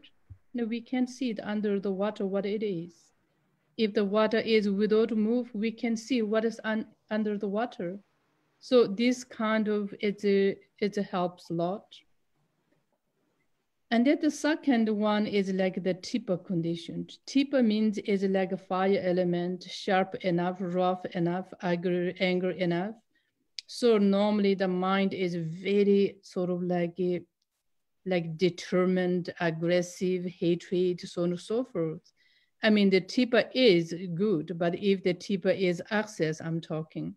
S3: you know, we can see it under the water what it is. If the water is without move, we can see what is under the water. So this kind of it helps a lot. And then the second one is like the Tipa condition. Tipa means is like a fire element, sharp enough, rough enough, anger enough. So normally the mind is very sort of like determined, aggressive, hatred, so on and so forth. I mean, the Tipa is good, but if the Tipa is access, I'm talking.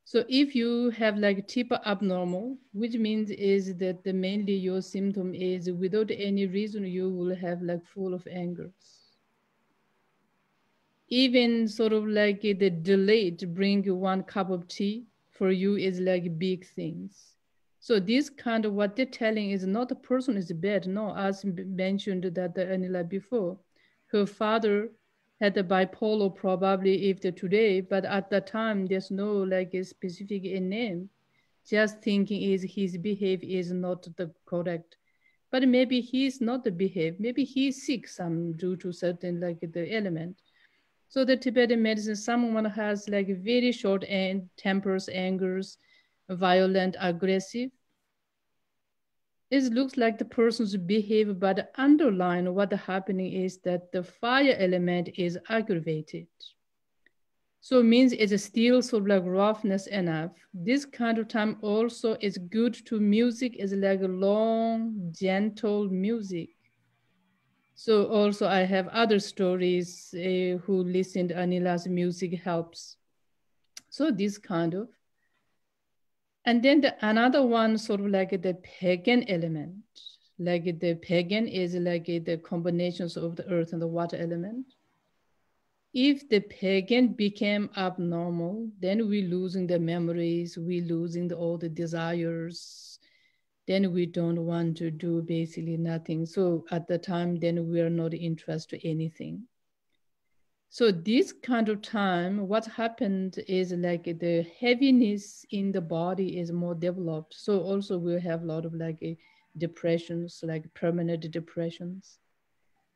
S3: So if you have like Tipa abnormal, which means is that mainly your symptom is without any reason, you will have like full of angers. Even sort of like the delay to bring you one cup of tea for you is like big things. So this kind of what they're telling is not the person is bad. No, as mentioned that the Anila before, her father had the bipolar probably if the today, but at the time there's no like a specific name. Just thinking is his behavior is not the correct. But maybe he's not the behavior. Maybe he's sick some due to certain like the element. So the Tibetan medicine, someone has like very short tempers, angers, violent, aggressive. It looks like the person's behavior, but underlying what happening is that the fire element is aggravated. So it means it's still sort of like roughness enough. This kind of time also is good to music is like a long, gentle music. So also I have other stories who listened Anila's music helps. So this kind of. And then another one sort of like the pagan element. Like the pagan is like the combinations of the earth and the water element. If the pagan became abnormal, then we losing the memories, we losing all the desires, then we don't want to do basically nothing. So at the time, then we are not interested in anything. So this kind of time, what happened is like the heaviness in the body is more developed. So also we have a lot of like depressions, like permanent depressions.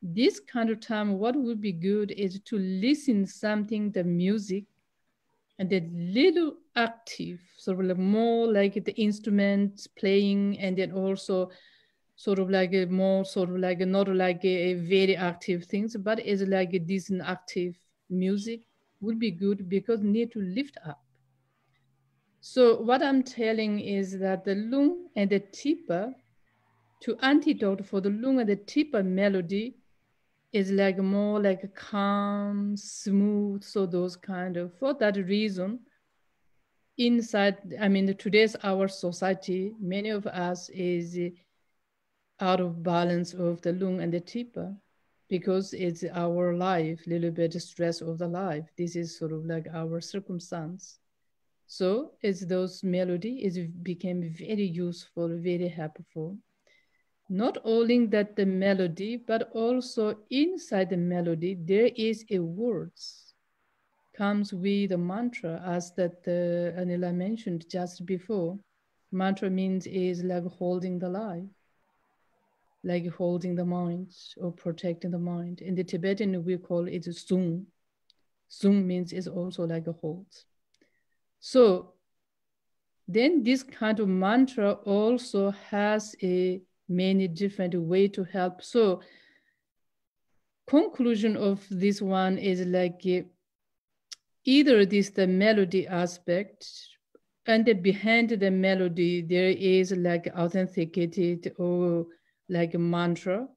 S3: This kind of time, what would be good is to listen something, the music, and the little active, sort of like more like the instruments playing, and then also sort of like a more sort of like not like a very active things, but it's like a decent active music would be good because need to lift up. So what I'm telling is that the Loong and the Tipa, to antidote for the Loong and the Tipa melody is like more like a calm, smooth, so those kind of, for that reason, inside, I mean, today's our society, many of us is out of balance of the Loong and the Tipa, because it's our life, little bit stress of the life. This is sort of like our circumstance. So it's those melody became very useful, very helpful. Not only that the melody, but also inside the melody, there is a words comes with the mantra, as that Anila mentioned just before. Mantra means is like holding the life, like holding the mind or protecting the mind. In the Tibetan, we call it Shung. Shung means is also like a hold. So then this kind of mantra also has a many different way to help. So conclusion of this one is like either this the melody aspect, and behind the melody there is like authenticated or like a mantra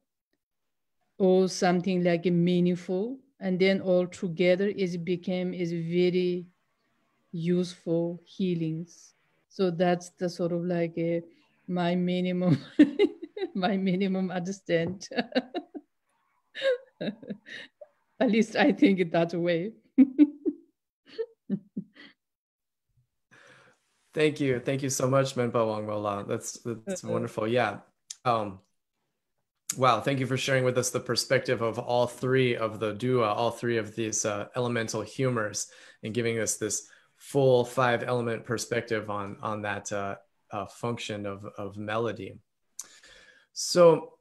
S3: or something like meaningful, and then all together is very useful healings. So that's the sort of like my minimum my minimum understand. At least I think it that way.
S1: Thank you. Thank you so much, Menpa Wangmo. That's wonderful. Yeah. Wow. Thank you for sharing with us the perspective of all three of the dua, all three of these elemental humors, and giving us this full 5-element perspective on that function of melody. So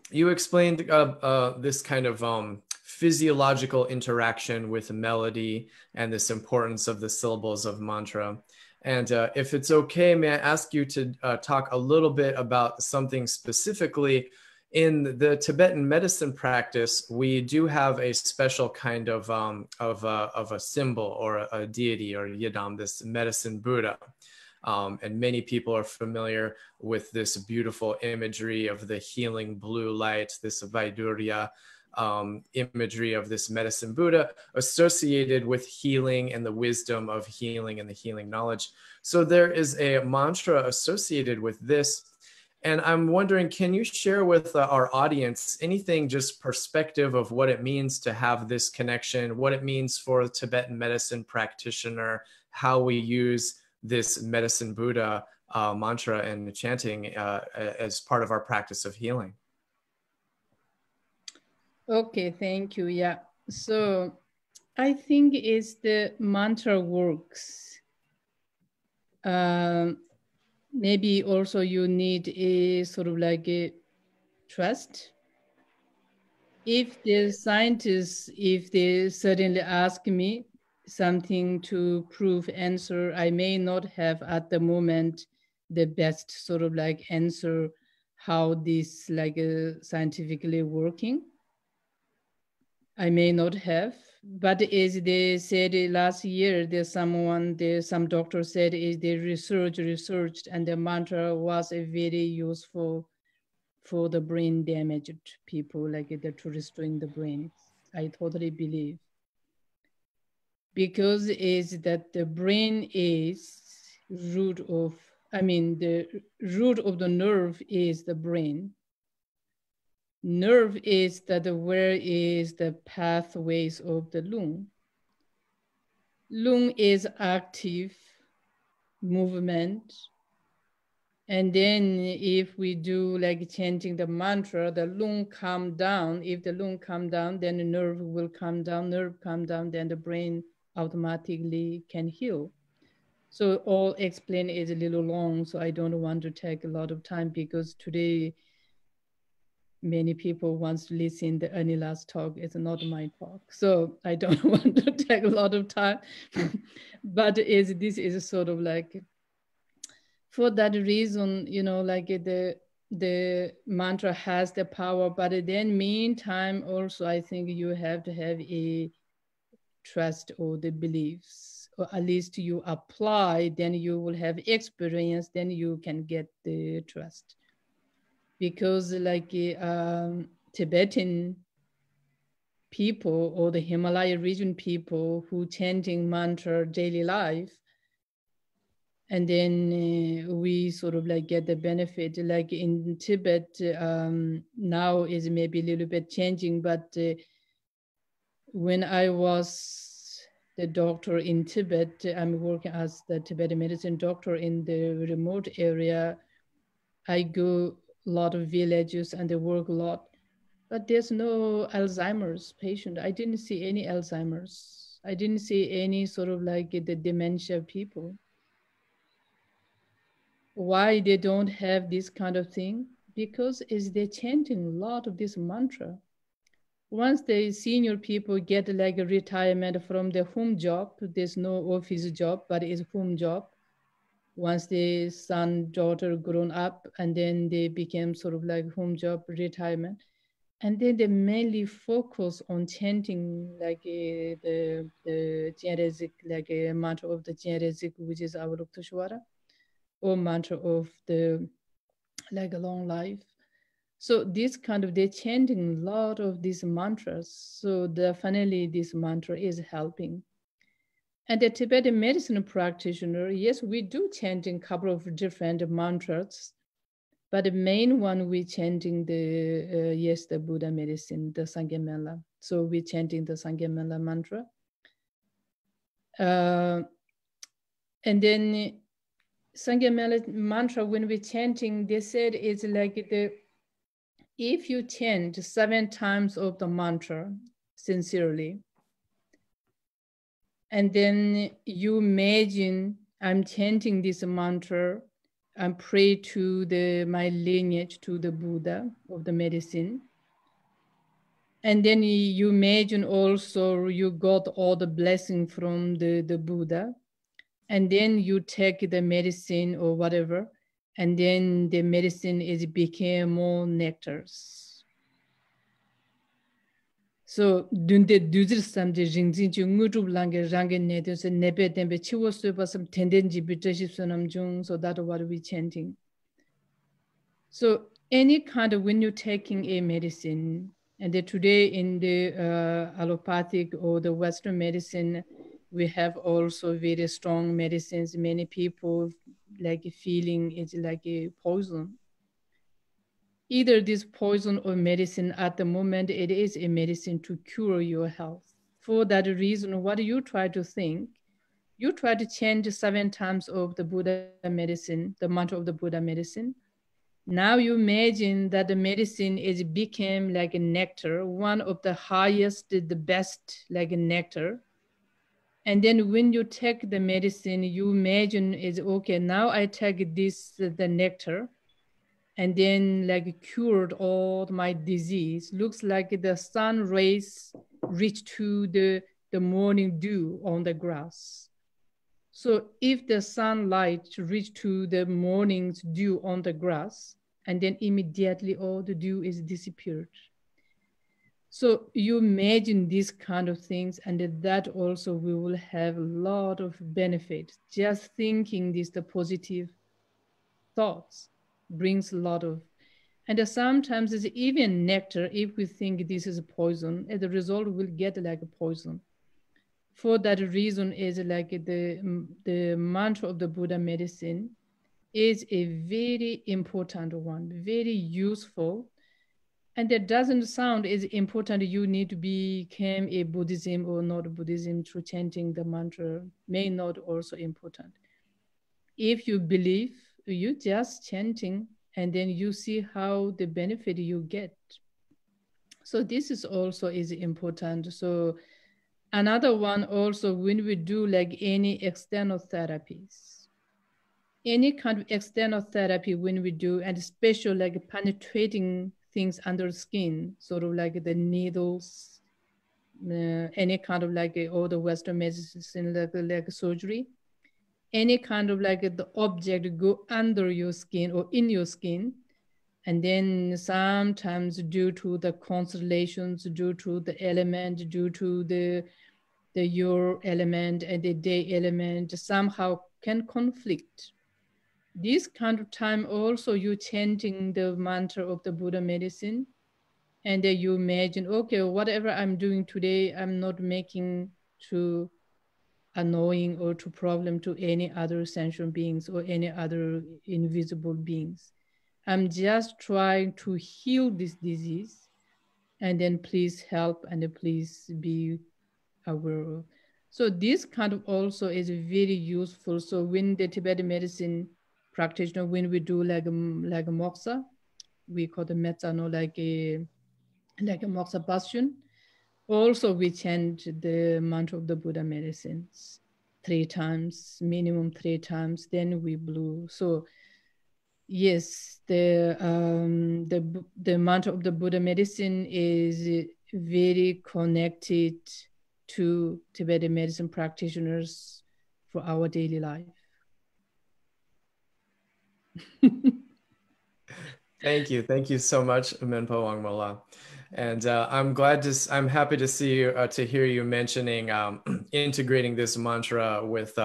S1: you explained this kind of physiological interaction with melody and this importance of the syllables of mantra. And if it's okay, may I ask you to talk a little bit about something specifically in the Tibetan medicine practice? We do have a special kind of a symbol or a deity or yidam, this medicine Buddha. And many people are familiar with this beautiful imagery of the healing blue light, this Vaidurya imagery of this medicine Buddha associated with healing and the wisdom of healing and the healing knowledge. So there is a mantra associated with this. And I'm wondering, can you share with our audience anything, just perspective of what it means to have this connection, what it means for a Tibetan medicine practitioner, how we use this medicine Buddha mantra and chanting as part of our practice of healing?
S3: Okay, thank you. Yeah. So I think it's the mantra works. Maybe also you need a sort of like a trust. If the scientists, if they suddenly ask me something to prove answer, I may not have at the moment the best sort of like answer how this like scientifically working. I may not have, but as they said last year, some doctor said is they researched, and the mantra was a very useful for the brain damaged people, like to restoring the brain. I totally believe. Because is that the brain is the root of the nerve is the brain. Nerve is that where is the pathways of the Loong. Loong is active movement. And then if we do like chanting the mantra, the Loong calm down. If the Loong calm down, then the nerve will calm down. Nerve calm down, then the brain automatically can heal. So all explain is a little long, so I don't want to take a lot of time, because today many people want to listen to Anila's talk. It's not my talk, so I don't want to take a lot of time. But this is sort of like, for that reason, like the mantra has the power, but then meantime also I think you have to have a trust or the beliefs, or at least you apply, then you will have experience, then you can get the trust. Because like Tibetan people or the Himalaya region people who chanting mantra daily life, And then we sort of like get the benefit. Like in Tibet, now is maybe a little bit changing, but when I was the doctor in Tibet, I'm working as the Tibetan medicine doctor in the remote area. I go a lot of villages and I work a lot, but there's no Alzheimer's patient. I didn't see any Alzheimer's. I didn't see any sort of like the dementia people. Why they don't have this kind of thing? Because is they're chanting a lot of this mantra. Once the senior people get like a retirement from the home job, there's no office job, but it's home job. Once the son, daughter grown up, and then they became sort of like home job retirement. And then they mainly focus on chanting like the Jnanazik, like a mantra of the Jnanazik, which is Avalokiteshvara, or mantra of the like a long life. So this kind of, they're chanting a lot of these mantras. So definitely this mantra is helping. And the Tibetan medicine practitioner, yes, we do chanting a couple of different mantras, but the main one we chanting the, yes, the Buddha medicine, the Sangyamela. So we chanting the Sangyamela mantra. And then Sangyamela mantra, when we chanting, they said it's like the, if you chant 7 times of the mantra sincerely, and then you imagine I'm chanting this mantra, and pray to my lineage, to the Buddha of the medicine. And then you imagine also you got all the blessing from the Buddha. And then you take the medicine or whatever, and then the medicine is became more nectars. So dunde duzir samde ringzin chu ngutub lange range nedo se nebe tembe chiwo soba some tendenji bitaship sonam jung. So that's what we chanting. So any kind of, when you're taking a medicine, and today in the allopathic or the Western medicine, we have also very strong medicines. Many people like feeling it's like a poison. Either this poison or medicine, at the moment, it is a medicine to cure your health. For that reason, what you try to think, you try to change 7 times of the Buddha medicine, the mantra of the Buddha medicine. Now you imagine that the medicine is became like a nectar, one of the highest, the best, like a nectar. And then when you take the medicine, you imagine is okay, now I take this, the nectar, and then like cured all my disease. Looks like the sun rays reach to the morning dew on the grass. So if the sunlight reach to the morning's dew on the grass, and then immediately all the dew is disappeared. So you imagine these kind of things, and that also we will have a lot of benefit. Just thinking this, the positive thoughts brings a lot of, and sometimes it's even nectar. If we think this is a poison, as a result we'll get like a poison. For that reason is like the mantra of the Buddha medicine is a very important one, very useful. And that doesn't sound as important. You need to become a Buddhism or not Buddhism through chanting the mantra, may not also important. If you believe, you just chanting, and then you see how the benefit you get. So this is also is important. So another one also, when we do like any external therapies, any kind of external therapy when we do, and especially like penetrating things under skin, sort of like the needles, any kind of like all the Western medicine, like surgery, any kind of like the object go under your skin or in your skin. And then sometimes due to the constellations, due to the element, due to the your element and the day element somehow can conflict. This kind of time also you chanting the mantra of the Buddha medicine, and then you imagine, okay, whatever I'm doing today, I'm not making to annoying or to problem to any other sentient beings or any other invisible beings. I'm just trying to heal this disease, and then please help and please be aware of. So this kind of also is very useful. So when the Tibetan medicine practitioner, when we do like a moksha, we call the metzano like a moksha bastion. Also, we chant the mantra of the Buddha medicines 3 times, minimum 3 times. Then we blow. So yes, the mantra of the Buddha medicine is very connected to Tibetan medicine practitioners for our daily life.
S1: Thank you so much, Menpa Wangmo. And I'm happy to see you, to hear you mentioning integrating this mantra with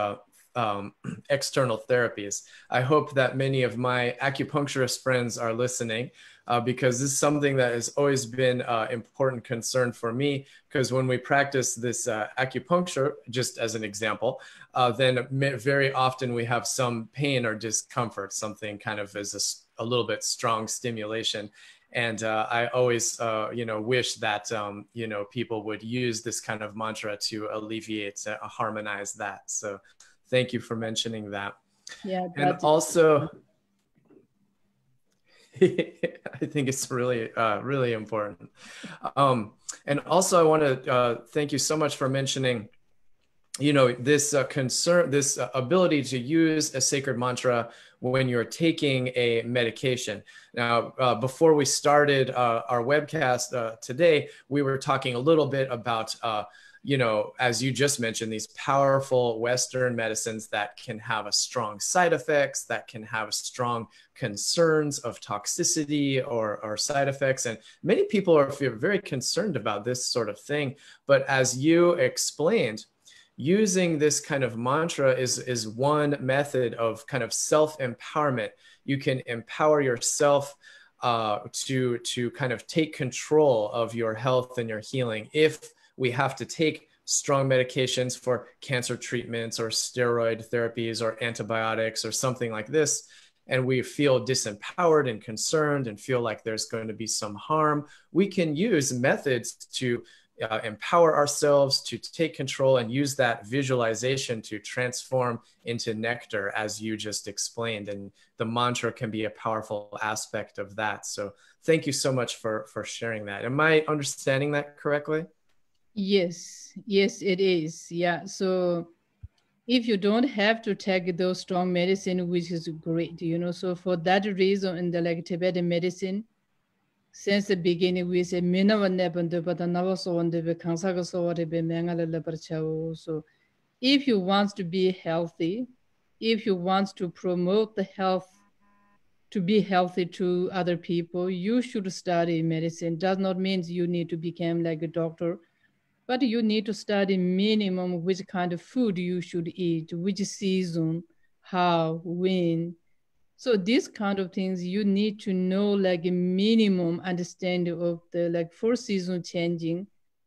S1: external therapies. I hope that many of my acupuncturist friends are listening, because this is something that has always been an important concern for me, because when we practice this acupuncture, just as an example, then very often we have some pain or discomfort, something kind of as a little bit strong stimulation. And I always, wish that, people would use this kind of mantra to alleviate, harmonize that. So thank you for mentioning that.
S3: Yeah.
S1: And also, I think it's really, really important. And also I want to thank you so much for mentioning, this concern, this ability to use a sacred mantra when you're taking a medication. Now, before we started our webcast today, we were talking a little bit about, as you just mentioned, these powerful Western medicines that can have a strong side effects, that can have strong concerns of toxicity or side effects. And many people are very concerned about this sort of thing. But as you explained, using this kind of mantra is one method of kind of self-empowerment. You can empower yourself to kind of take control of your health and your healing. If we have to take strong medications for cancer treatments or steroid therapies or antibiotics or something like this, and we feel disempowered and concerned and feel like there's going to be some harm, we can use methods to empower ourselves to take control and use that visualization to transform into nectar, as you just explained. And the mantra can be a powerful aspect of that. So thank you so much for sharing that. Am I understanding that correctly?
S3: Yes, it is. Yeah. So if you don't have to take those strong medicine, which is great, so for that reason, in the like Tibetan medicine, since the beginning, we say, so if you want to be healthy, if you want to promote the health, to be healthy to other people, you should study medicine. Does not mean you need to become like a doctor, but you need to study minimum which kind of food you should eat, which season, how, when. So these kind of things you need to know, like a minimum understanding of the like 4 season changing,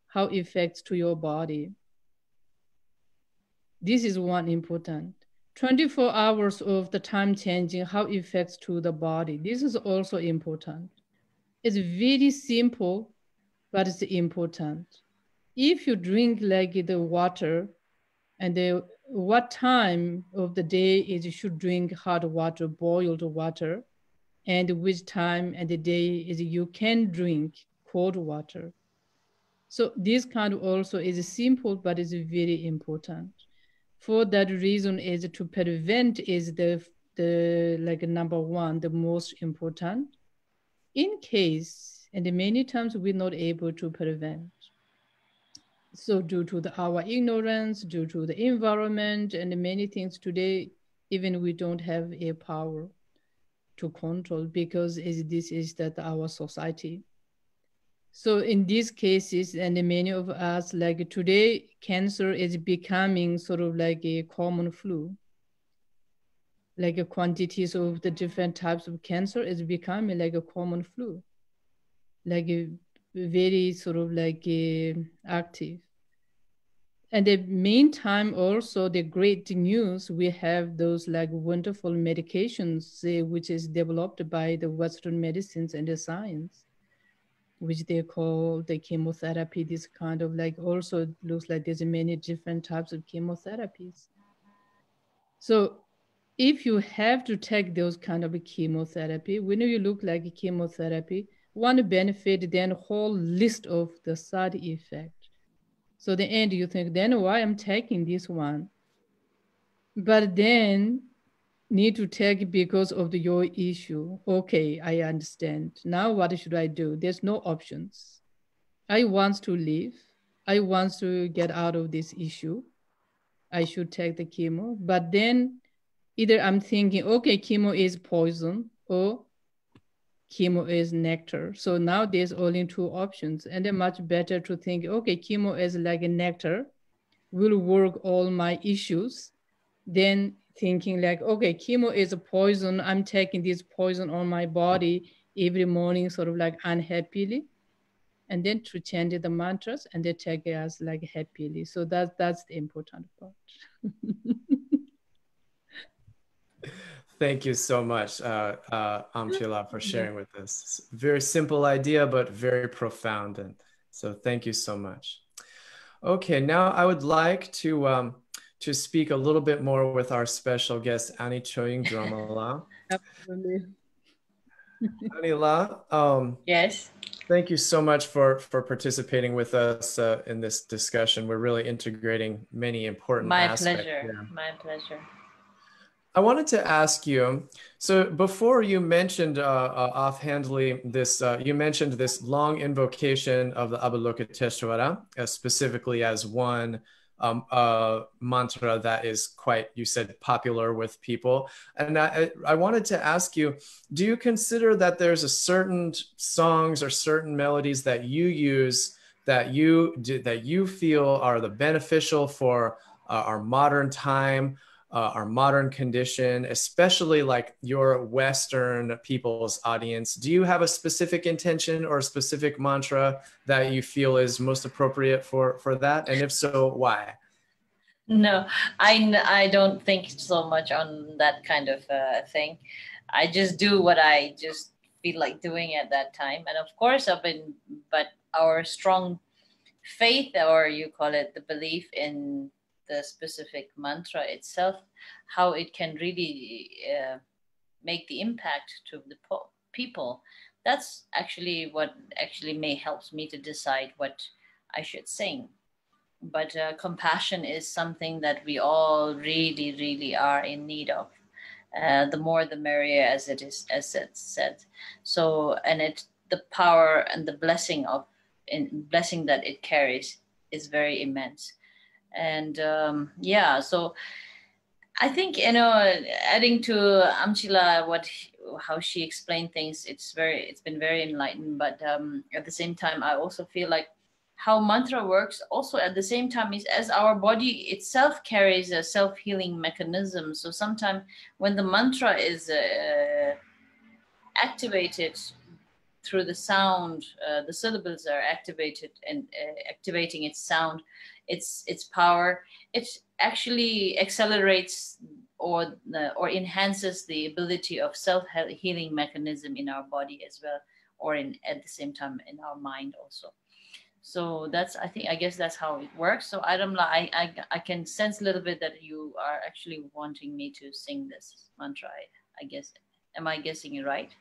S3: how it affects to your body. This is one important. 24 hours of the time changing, how it affects to the body. This is also important. It's very simple, but it's important. If you drink like the water, and what time of the day is you should drink hot water, boiled water, and which time and the day is you can drink cold water. So this kind of also is simple, but is very important. For that reason, is to prevent is the like number one, the most important. In case, and many times we're not able to prevent. So due to our ignorance, due to the environment and many things today, even we don't have a power to control, because this is that our society. So in these cases, and many of us, like today, cancer is becoming sort of like a common flu. Like a quantities of the different types of cancer is becoming like a common flu. Like a very sort of like a active. And the meantime, also the great news, we have those like wonderful medications, which is developed by the Western medicines and the science, which they call the chemotherapy. This kind of like also looks like there's many different types of chemotherapies. So if you have to take those kind of chemotherapy, when you look like chemotherapy, one benefit, then whole list of the side effect. So the end you think, then why I'm taking this one? But then need to take because of your issue. Okay, I understand. Now what should I do? There's no options. I want to live. I want to get out of this issue. I should take the chemo. But then either I'm thinking, okay, chemo is poison or chemo is nectar. So now there's only two options. And then much better to think, okay, chemo is like a nectar, will work all my issues. Then thinking like, okay, chemo is a poison. I'm taking this poison on my body every morning, sort of like unhappily. And then to change the mantras and they take it as like happily. So that's the important part.
S1: Thank you so much, Amchila, for sharing with us. It's a very simple idea, but very profound. And so thank you so much. Okay, now I would like to speak a little bit more with our special guest, Ani Choying Drolma.
S3: Absolutely.
S1: Ani La,
S2: Yes.
S1: thank you so much for participating with us in this discussion. We're really integrating many important aspects.
S2: My pleasure.
S1: I wanted to ask you, so before you mentioned offhandedly this, you mentioned this long invocation of the Avalokiteshvara, specifically as one mantra that is quite, you said, popular with people. And I wanted to ask you, do you consider that there's a certain songs or certain melodies that you use that you feel are the beneficial for our modern time? Our modern condition, especially like your Western people's audience? Do you have a specific intention or a specific mantra that you feel is most appropriate for that? And if so, why?
S2: No, I don't think so much on that kind of thing. I just do what I just feel like doing at that time. And of course, but our strong faith, or you call it the belief in the specific mantra itself, how it can really make the impact to the people. That's actually what actually may helps me to decide what I should sing. But compassion is something that we all really, really are in need of. The more the merrier, as it's said. So, and the power and the blessing that it carries is very immense. And so I think, adding to Amchila, how she explained things, it's been very enlightening. But at the same time, I also feel like how mantra works also at the same time is as our body itself carries a self-healing mechanism. So sometimes when the mantra is activated through the sound, the syllables are activated and activating its sound, its power, it actually accelerates or enhances the ability of self-healing mechanism in our body as well, or at the same time in our mind also. So I guess that's how it works. So I can sense a little bit that you are actually wanting me to sing this mantra. I guess, am I guessing it right?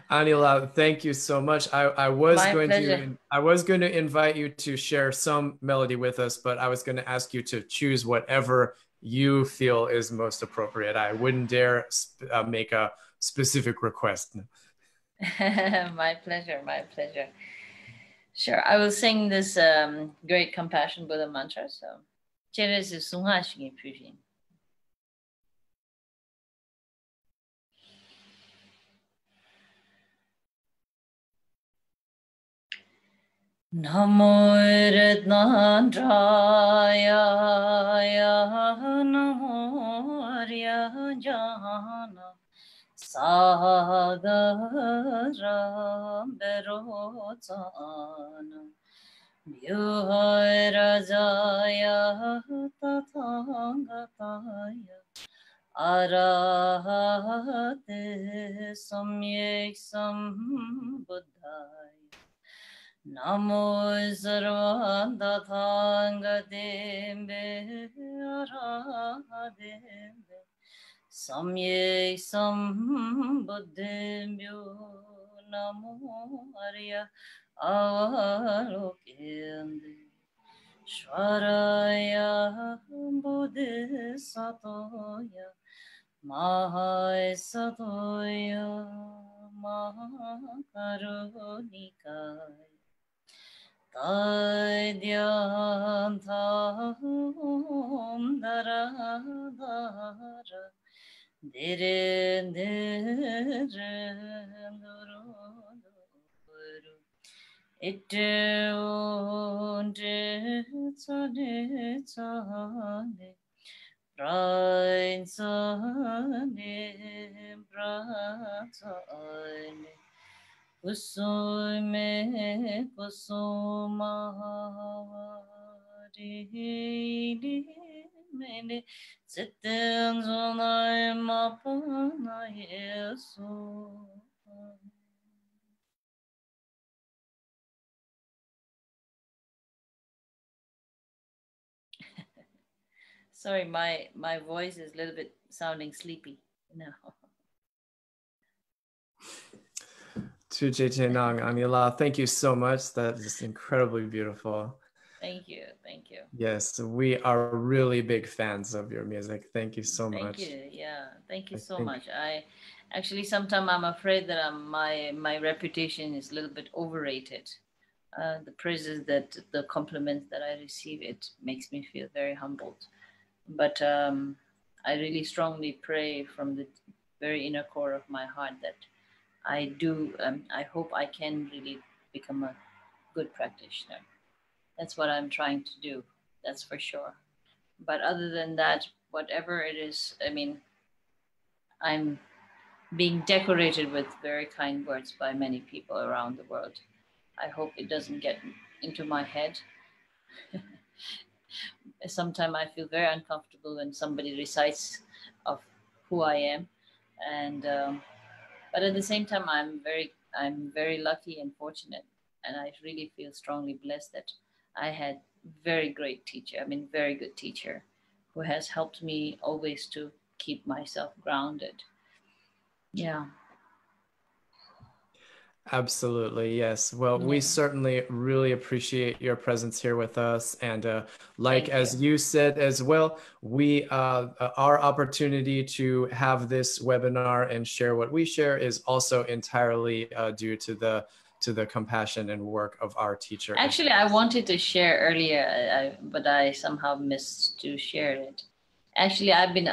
S1: Anila, thank you so much. I was going to invite you to share some melody with us, but I was going to ask you to choose whatever you feel is most appropriate. I wouldn't dare make a specific request.
S2: My pleasure. Sure, I will sing this great compassion Buddha mantra. So, Namo Ratnandraya Namo Arya Jana Sagara Berotsana Yuhai Rajaya Tathangataya Arahate Samyek Sambuddhaya Namo Sarvanda Thangadembe Arahadembe Samyek Sambuddhembyo Namo Arya Avalokende Shvaraya Bodhisatoya Mahai Satoya Mahakarunikaya Taidyantam Daradara Diren Diren Duru Ite Unte Tsane Tsane Prain Tsane Pratsane Kusume Kusumahari Mene Sitten Zonai Mapana Yesu. Sorry, my voice is a little bit sounding sleepy now.
S1: Tuje Nang Anila, thank you so much. That is incredibly beautiful.
S2: Thank you, thank you.
S1: Yes, we are really big fans of your music. Thank you so much.
S2: Thank you. Yeah, thank you so much. I actually sometimes I'm afraid that my reputation is a little bit overrated. The praises that the compliments that I receive, it makes me feel very humbled. But I really strongly pray from the very inner core of my heart that I do. I hope I can really become a good practitioner. That's what I'm trying to do. That's for sure. But other than that, whatever it is, I mean, I'm being decorated with very kind words by many people around the world. I hope it doesn't get into my head. Sometimes I feel very uncomfortable when somebody recites of who I am, and but at the same time, I'm very lucky and fortunate, and I really feel strongly blessed that I had very great teacher. I mean, very good teacher, who has helped me always to keep myself grounded. Yeah.
S1: Absolutely, yes. Well, we certainly really appreciate your presence here with us. And as you said as well, we our opportunity to have this webinar and share what we share is also entirely due to the compassion and work of our teacher.
S2: Actually, I wanted to share earlier, but I somehow missed to share it. Actually, I've been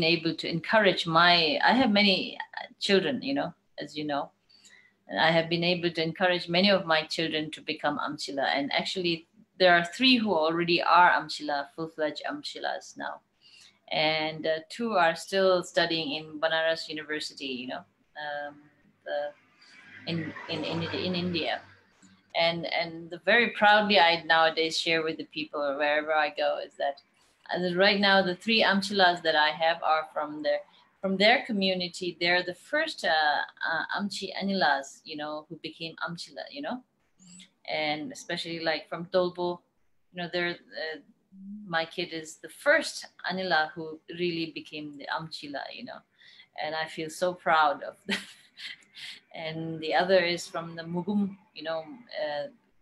S2: able to encourage I have many children, as you know. And I have been able to encourage many of my children to become Amchila. And actually, there are 3 who already are Amchila, full-fledged Amchilas now. And 2 are still studying in Banaras University, in India. And the very proudly I nowadays share with the people or wherever I go is that right now the 3 Amchilas that I have are from their community. They're the first Amchi Anilas, who became Amchila, and especially like from Tolbo, my kid is the first Anila who really became the Amchila, and I feel so proud of that. And the other is from the Mugum,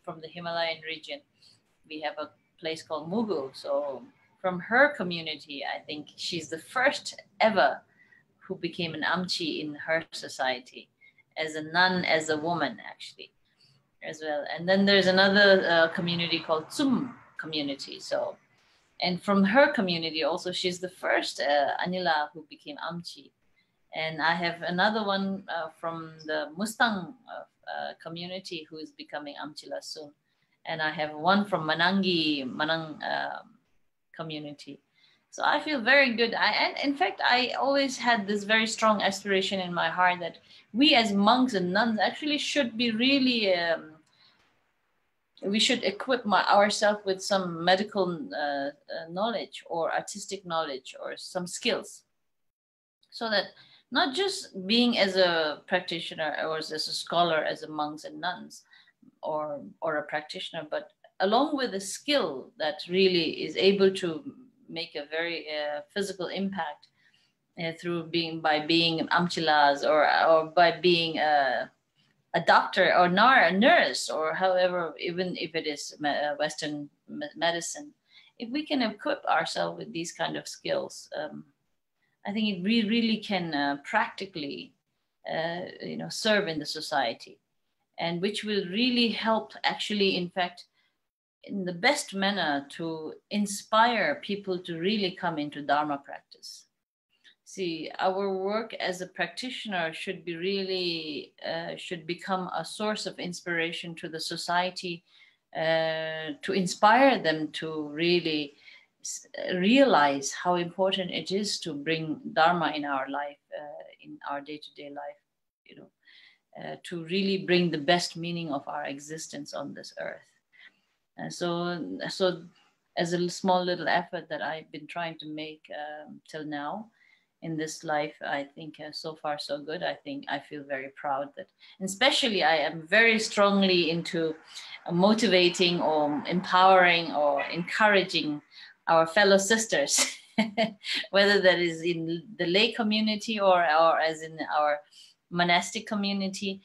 S2: from the Himalayan region. We have a place called Mugu. So from her community, I think she's the first ever who became an Amchi in her society, as a nun, as a woman, actually, as well. And then there's another community called Tsum community. So, and from her community also, she's the first Anila who became Amchi. And I have another one from the Mustang community who is becoming Amchila soon. And I have one from Manang community. So I feel very good. And in fact, I always had this very strong aspiration in my heart that we as monks and nuns actually should be really we should equip ourselves with some medical knowledge or artistic knowledge or some skills, so that not just being as a practitioner or as a scholar, as a monks and nuns, or a practitioner, but along with a skill that really is able to make a very physical impact by being amchilas, or by being a doctor or a nurse, or however, even if it is Western medicine. If we can equip ourselves with these kind of skills, I think we really can practically, serve in the society, and which will really help, actually, in fact, in the best manner, to inspire people to really come into Dharma practice. See, our work as a practitioner should be really, should become a source of inspiration to the society, to inspire them to really realize how important it is to bring Dharma in our life, in our day-to-day life, to really bring the best meaning of our existence on this earth. And so as a small little effort that I've been trying to make till now in this life, I think so far so good. I feel very proud that, and especially I am very strongly into motivating or empowering or encouraging our fellow sisters, whether that is in the lay community or as in our monastic community.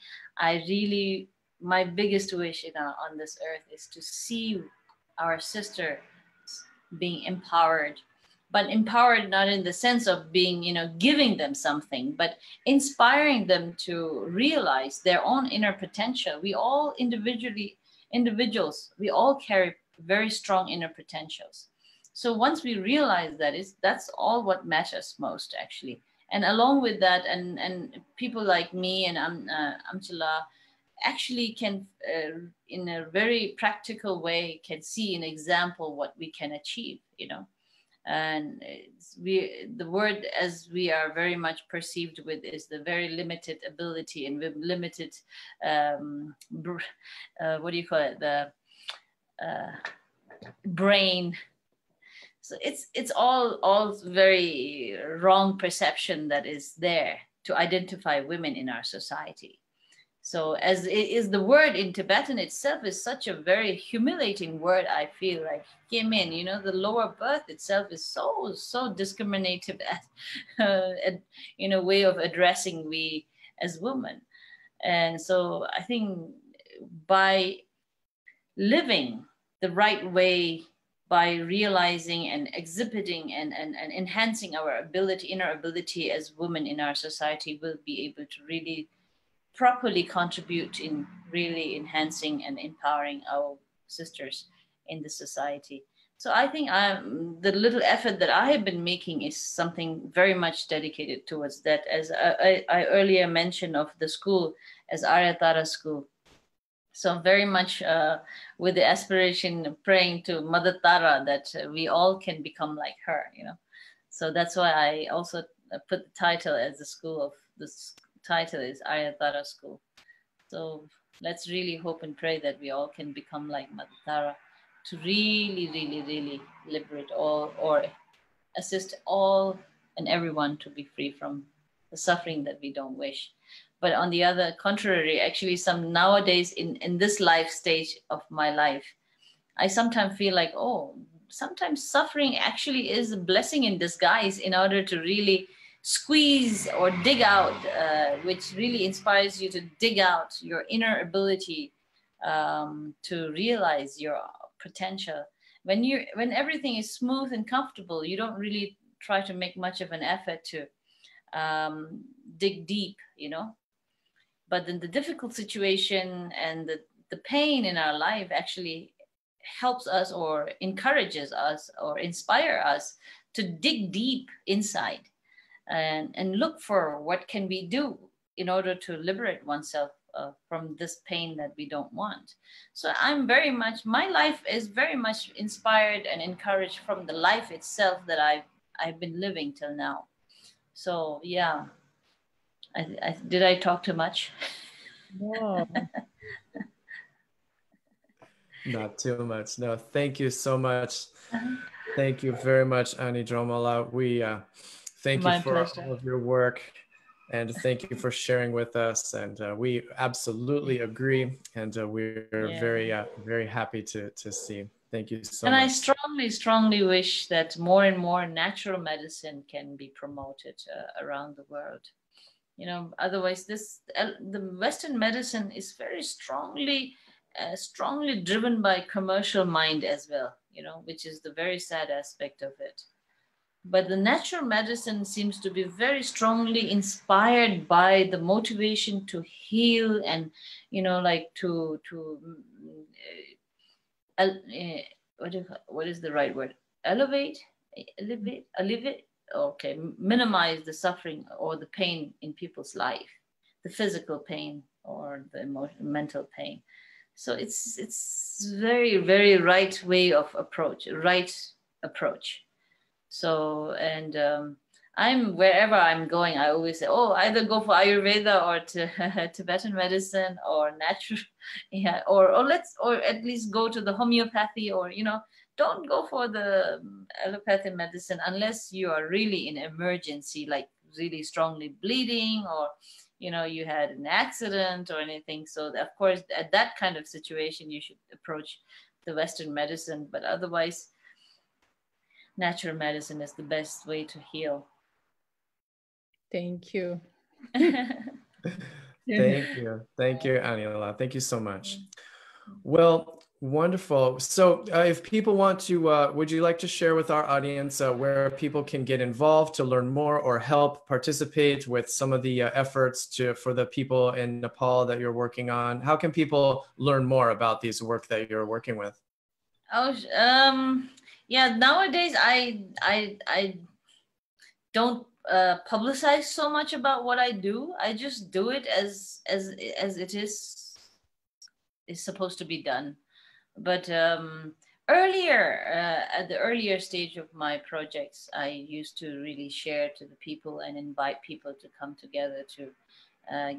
S2: My biggest wish on this earth is to see our sisters being empowered, but empowered not in the sense of being, giving them something, but inspiring them to realize their own inner potential. We all individuals, we all carry very strong inner potentials. So once we realize that's all what matters most, actually. And along with that, and people like me and Amchila actually can, in a very practical way, can see an example what we can achieve, And the word, as we are very much perceived with, is the very limited ability and limited, what do you call it? The brain. So it's all very wrong perception that is there to identify women in our society. So as it is, the word in Tibetan itself is such a very humiliating word. I feel like, Yemen, the lower birth itself is so discriminative in a way of addressing we as women. And so I think by living the right way, by realizing and exhibiting and enhancing our inner ability as women in our society, we'll be able to really properly contribute in really enhancing and empowering our sisters in the society. So I think the little effort that I have been making is something very much dedicated towards that. As I earlier mentioned of the school as Aryatara school. So very much with the aspiration, praying to Mother Tara that we all can become like her, So that's why I also put the title as the school of this. Title is Aryatara School. So let's really hope and pray that we all can become like Mother Tara, to really, really, really liberate all, or assist all and everyone to be free from the suffering that we don't wish. But on the other contrary, actually, some nowadays in this life stage of my life, I sometimes feel like, sometimes suffering actually is a blessing in disguise, in order to really squeeze or dig out, which really inspires you to dig out your inner ability, to realize your potential. When everything is smooth and comfortable, you don't really try to make much of an effort to dig deep, But in the difficult situation and the pain in our life actually helps us or encourages us or inspire us to dig deep inside and look for what can we do in order to liberate oneself from this pain that we don't want. So my life is very much inspired and encouraged from the life itself that I've been living till now. So yeah, did I talk too much?
S3: No.
S1: Not too much. No, thank you so much. Thank you very much, Ani Drolma. We thank you
S2: My
S1: for
S2: pleasure.
S1: all of your work, and thank you for sharing with us. And we absolutely agree, and we're
S2: Yeah.
S1: very happy to see. Thank you so
S2: And I
S1: much.
S2: strongly wish that more and more natural medicine can be promoted around the world. You know, otherwise the Western medicine is very strongly driven by commercial mind as well, you know, which is the very sad aspect of it. But the natural medicine seems to be very strongly inspired by the motivation to heal and, you know, like what is the right word? Elevate, okay, minimize the suffering or the pain in people's life, the physical pain or the mental pain. So it's very right approach. So, and I'm wherever I'm going, I always say, oh, either go for Ayurveda or to Tibetan medicine or natural, yeah, or at least go to the homeopathy, or, you know, don't go for the allopathic medicine unless you are really in emergency, like really strongly bleeding, or, you know, you had an accident or anything. So of course, at that kind of situation, you should approach the Western medicine. But otherwise, natural medicine is the best way to heal.
S3: Thank you.
S1: Thank you. Thank you, Anila. Thank you so much. Well, wonderful. So if people want to, would you like to share with our audience where people can get involved to learn more or help participate with some of the efforts for the people in Nepal that you're working on? How can people learn more about these work that you're working with?
S2: Oh, yeah. Nowadays, I don't publicize so much about what I do. I just do it as it is supposed to be done. But earlier, at the earlier stage of my projects, I used to really share to the people and invite people to come together to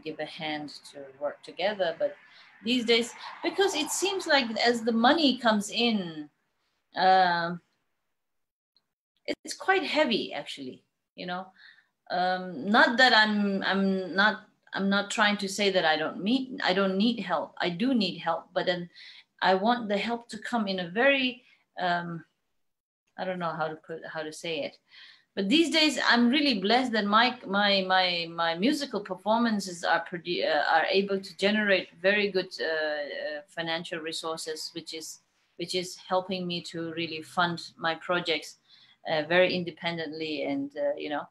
S2: give a hand to work together. But these days, because it seems like as the money comes in, it's quite heavy, actually. You know, not that I'm not trying to say that I don't need help. I do need help, but then I want the help to come in a very I don't know how to say it. But these days, I'm really blessed that my musical performances are able to generate very good financial resources, which is helping me to really fund my projects very independently, and you know,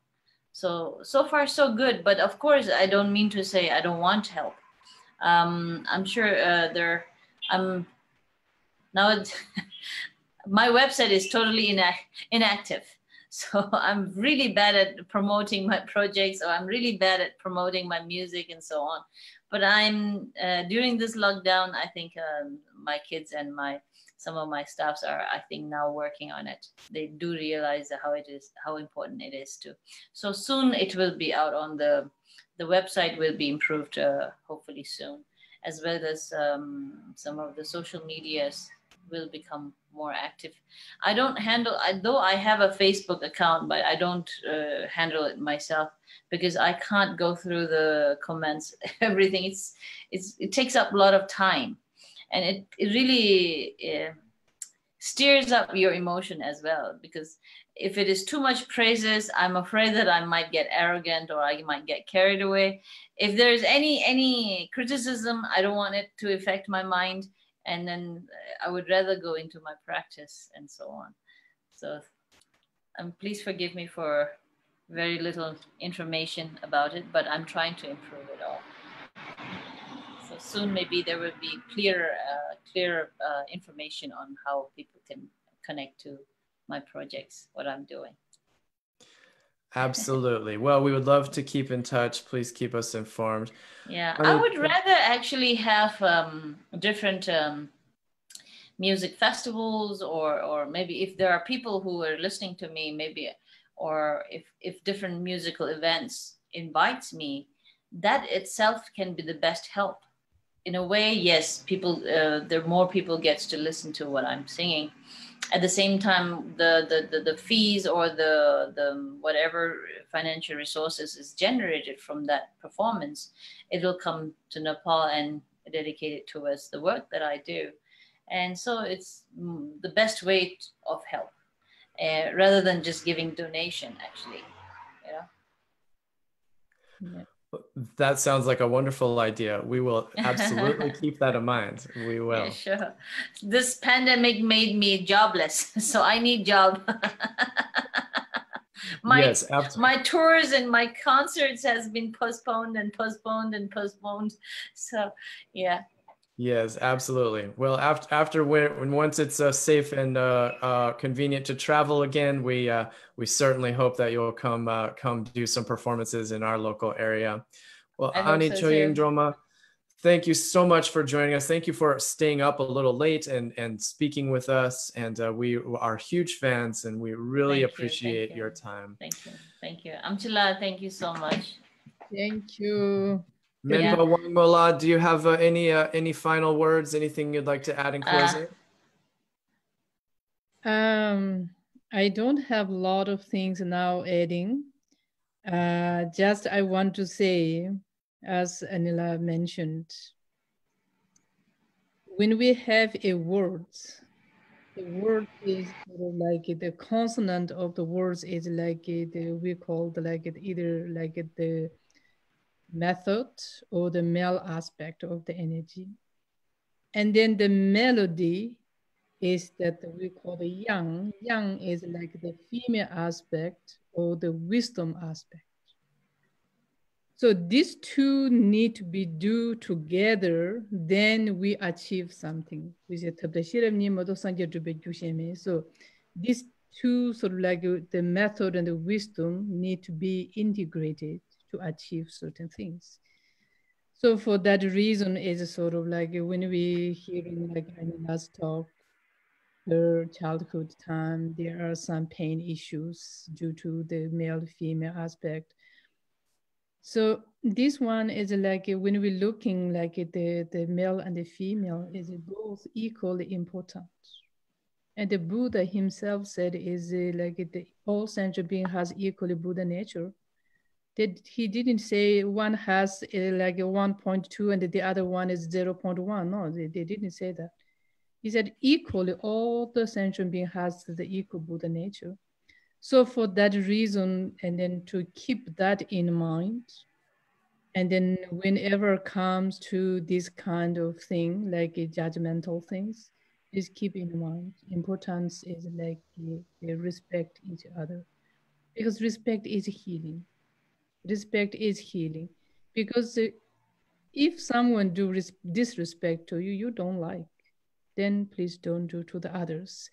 S2: so far so good. But of course, I don't mean to say I don't want help. I'm sure I'm now. My website is totally inactive. So I'm really bad at promoting my projects, or I'm really bad at promoting my music and so on. But I'm during this lockdown, I think my kids and some of my staffs are, I think, now working on it. They do realize how important it is to. So soon it will be out on the website will be improved hopefully soon, as well as some of the social medias will become more active. I don't handle, though I have a Facebook account, but I don't handle it myself because I can't go through the comments, everything. It takes up a lot of time, and it really steers up your emotion as well, because if it is too much praises, I'm afraid that I might get arrogant or I might get carried away. If there's any criticism, I don't want it to affect my mind, and then I would rather go into my practice and so on. So please forgive me for very little information about it, but I'm trying to improve it all. So soon maybe there will be clearer information on how people can connect to my projects, what I'm doing.
S1: Absolutely. Well, we would love to keep in touch. Please keep us informed.
S2: Yeah, I would rather actually have different music festivals, or maybe if there are people who are listening to me, maybe, or if different musical events invites me, that itself can be the best help. in a way, yes, people, there are more people gets to listen to what I'm singing. At the same time, the fees or the whatever financial resources is generated from that performance, it will come to Nepal and dedicate it towards the work that I do. And so it's the best way of help, rather than just giving donation, actually, you know.
S3: Yeah.
S1: That sounds like a wonderful idea. We will absolutely keep that in mind. We will.
S2: Yeah, sure. This pandemic made me jobless, so I need job.
S1: Yes, absolutely.
S2: My tours and my concerts has been postponed and postponed and postponed. So, yeah.
S1: Yes, absolutely. Well, after when once it's safe and convenient to travel again, we certainly hope that you'll come do some performances in our local area. Well,
S2: I hope
S1: Ani
S2: so
S1: Choying
S2: too.
S1: Drolma, thank you so much for joining us. Thank you for staying up a little late and speaking with us. And we are huge fans, and we really appreciate your time.
S2: Thank you. Thank you. Amchila, thank you so much.
S3: Thank you.
S1: Menpa Wangmo, do you have any final words? Anything you'd like to add in closing?
S3: I don't have a lot of things now adding. Just I want to say, as Anila mentioned, when we have a word, the word is sort of like the consonant of the words is like we call like either like the method or the male aspect of the energy. And then the melody is that we call the yang. Yang is like the female aspect or the wisdom aspect. So these two need to be do together, then we achieve something. So these two sort of like the method and the wisdom need to be integrated to achieve certain things. So for that reason, is sort of like when we hearing like Anila's talk, her childhood time, there are some pain issues due to the male-female aspect. So this one is like when we're looking like the male and the female is both equally important. And the Buddha himself said is like all sentient being has equally Buddha nature. That he didn't say one has like a 1.2 and the other one is 0.1. No, they didn't say that. He said equally all the sentient being has the equal Buddha nature. So for that reason, and then to keep that in mind, and then whenever it comes to this kind of thing, like judgmental things, just keep in mind, importance is like they respect each other. Because respect is healing. Respect is healing. Because if someone do disrespect to you, you don't like, then please don't do to the others.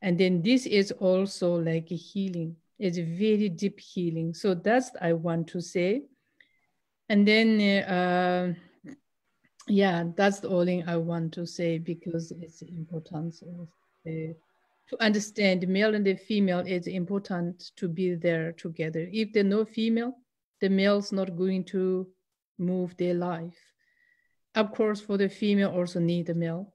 S3: And then this is also like a healing. It's a very deep healing. So that's I want to say. And then, yeah, that's the only I want to say because it's the importance of to understand the male and the female. It's important to be there together. If there's no female, the male's not going to move their life. Of course, for the female also need the male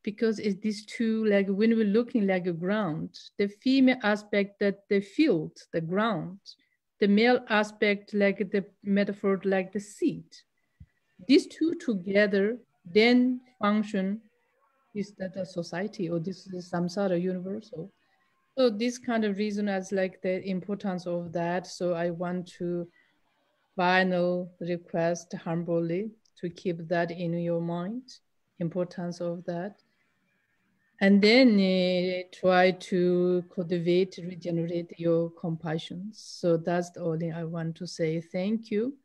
S3: because it's these two, like when we're looking like a ground, the female aspect that the field, the ground, the male aspect like the metaphor like the seed. These two together then function is that a society or this is samsara universal. So this kind of reason as like the importance of that. So I want to final request humbly to keep that in your mind, importance of that. And then try to cultivate, regenerate your compassion. So that's the only I want to say. Thank you.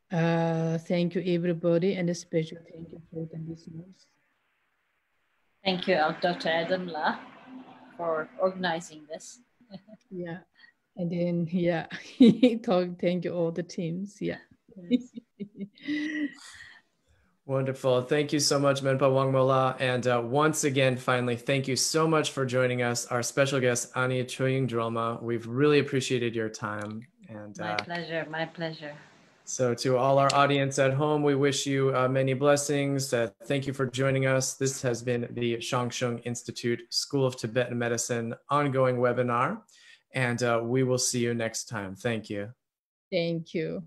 S3: Thank you, everybody, and a special thank you for the listeners.
S2: Thank you, Dr. Adamla, for organizing this.
S3: Yeah. And then, yeah, thank you all the teams. Yeah. Yes.
S1: Wonderful. Thank you so much, Menpa Wangmo. And once again, finally, thank you so much for joining us, our special guest, Ani Choying Drolma. We've really appreciated your time. And
S2: my pleasure. My pleasure.
S1: So to all our audience at home, we wish you many blessings. Thank you for joining us. This has been the Shang Institute School of Tibetan Medicine ongoing webinar, and we will see you next time. Thank you.
S3: Thank you.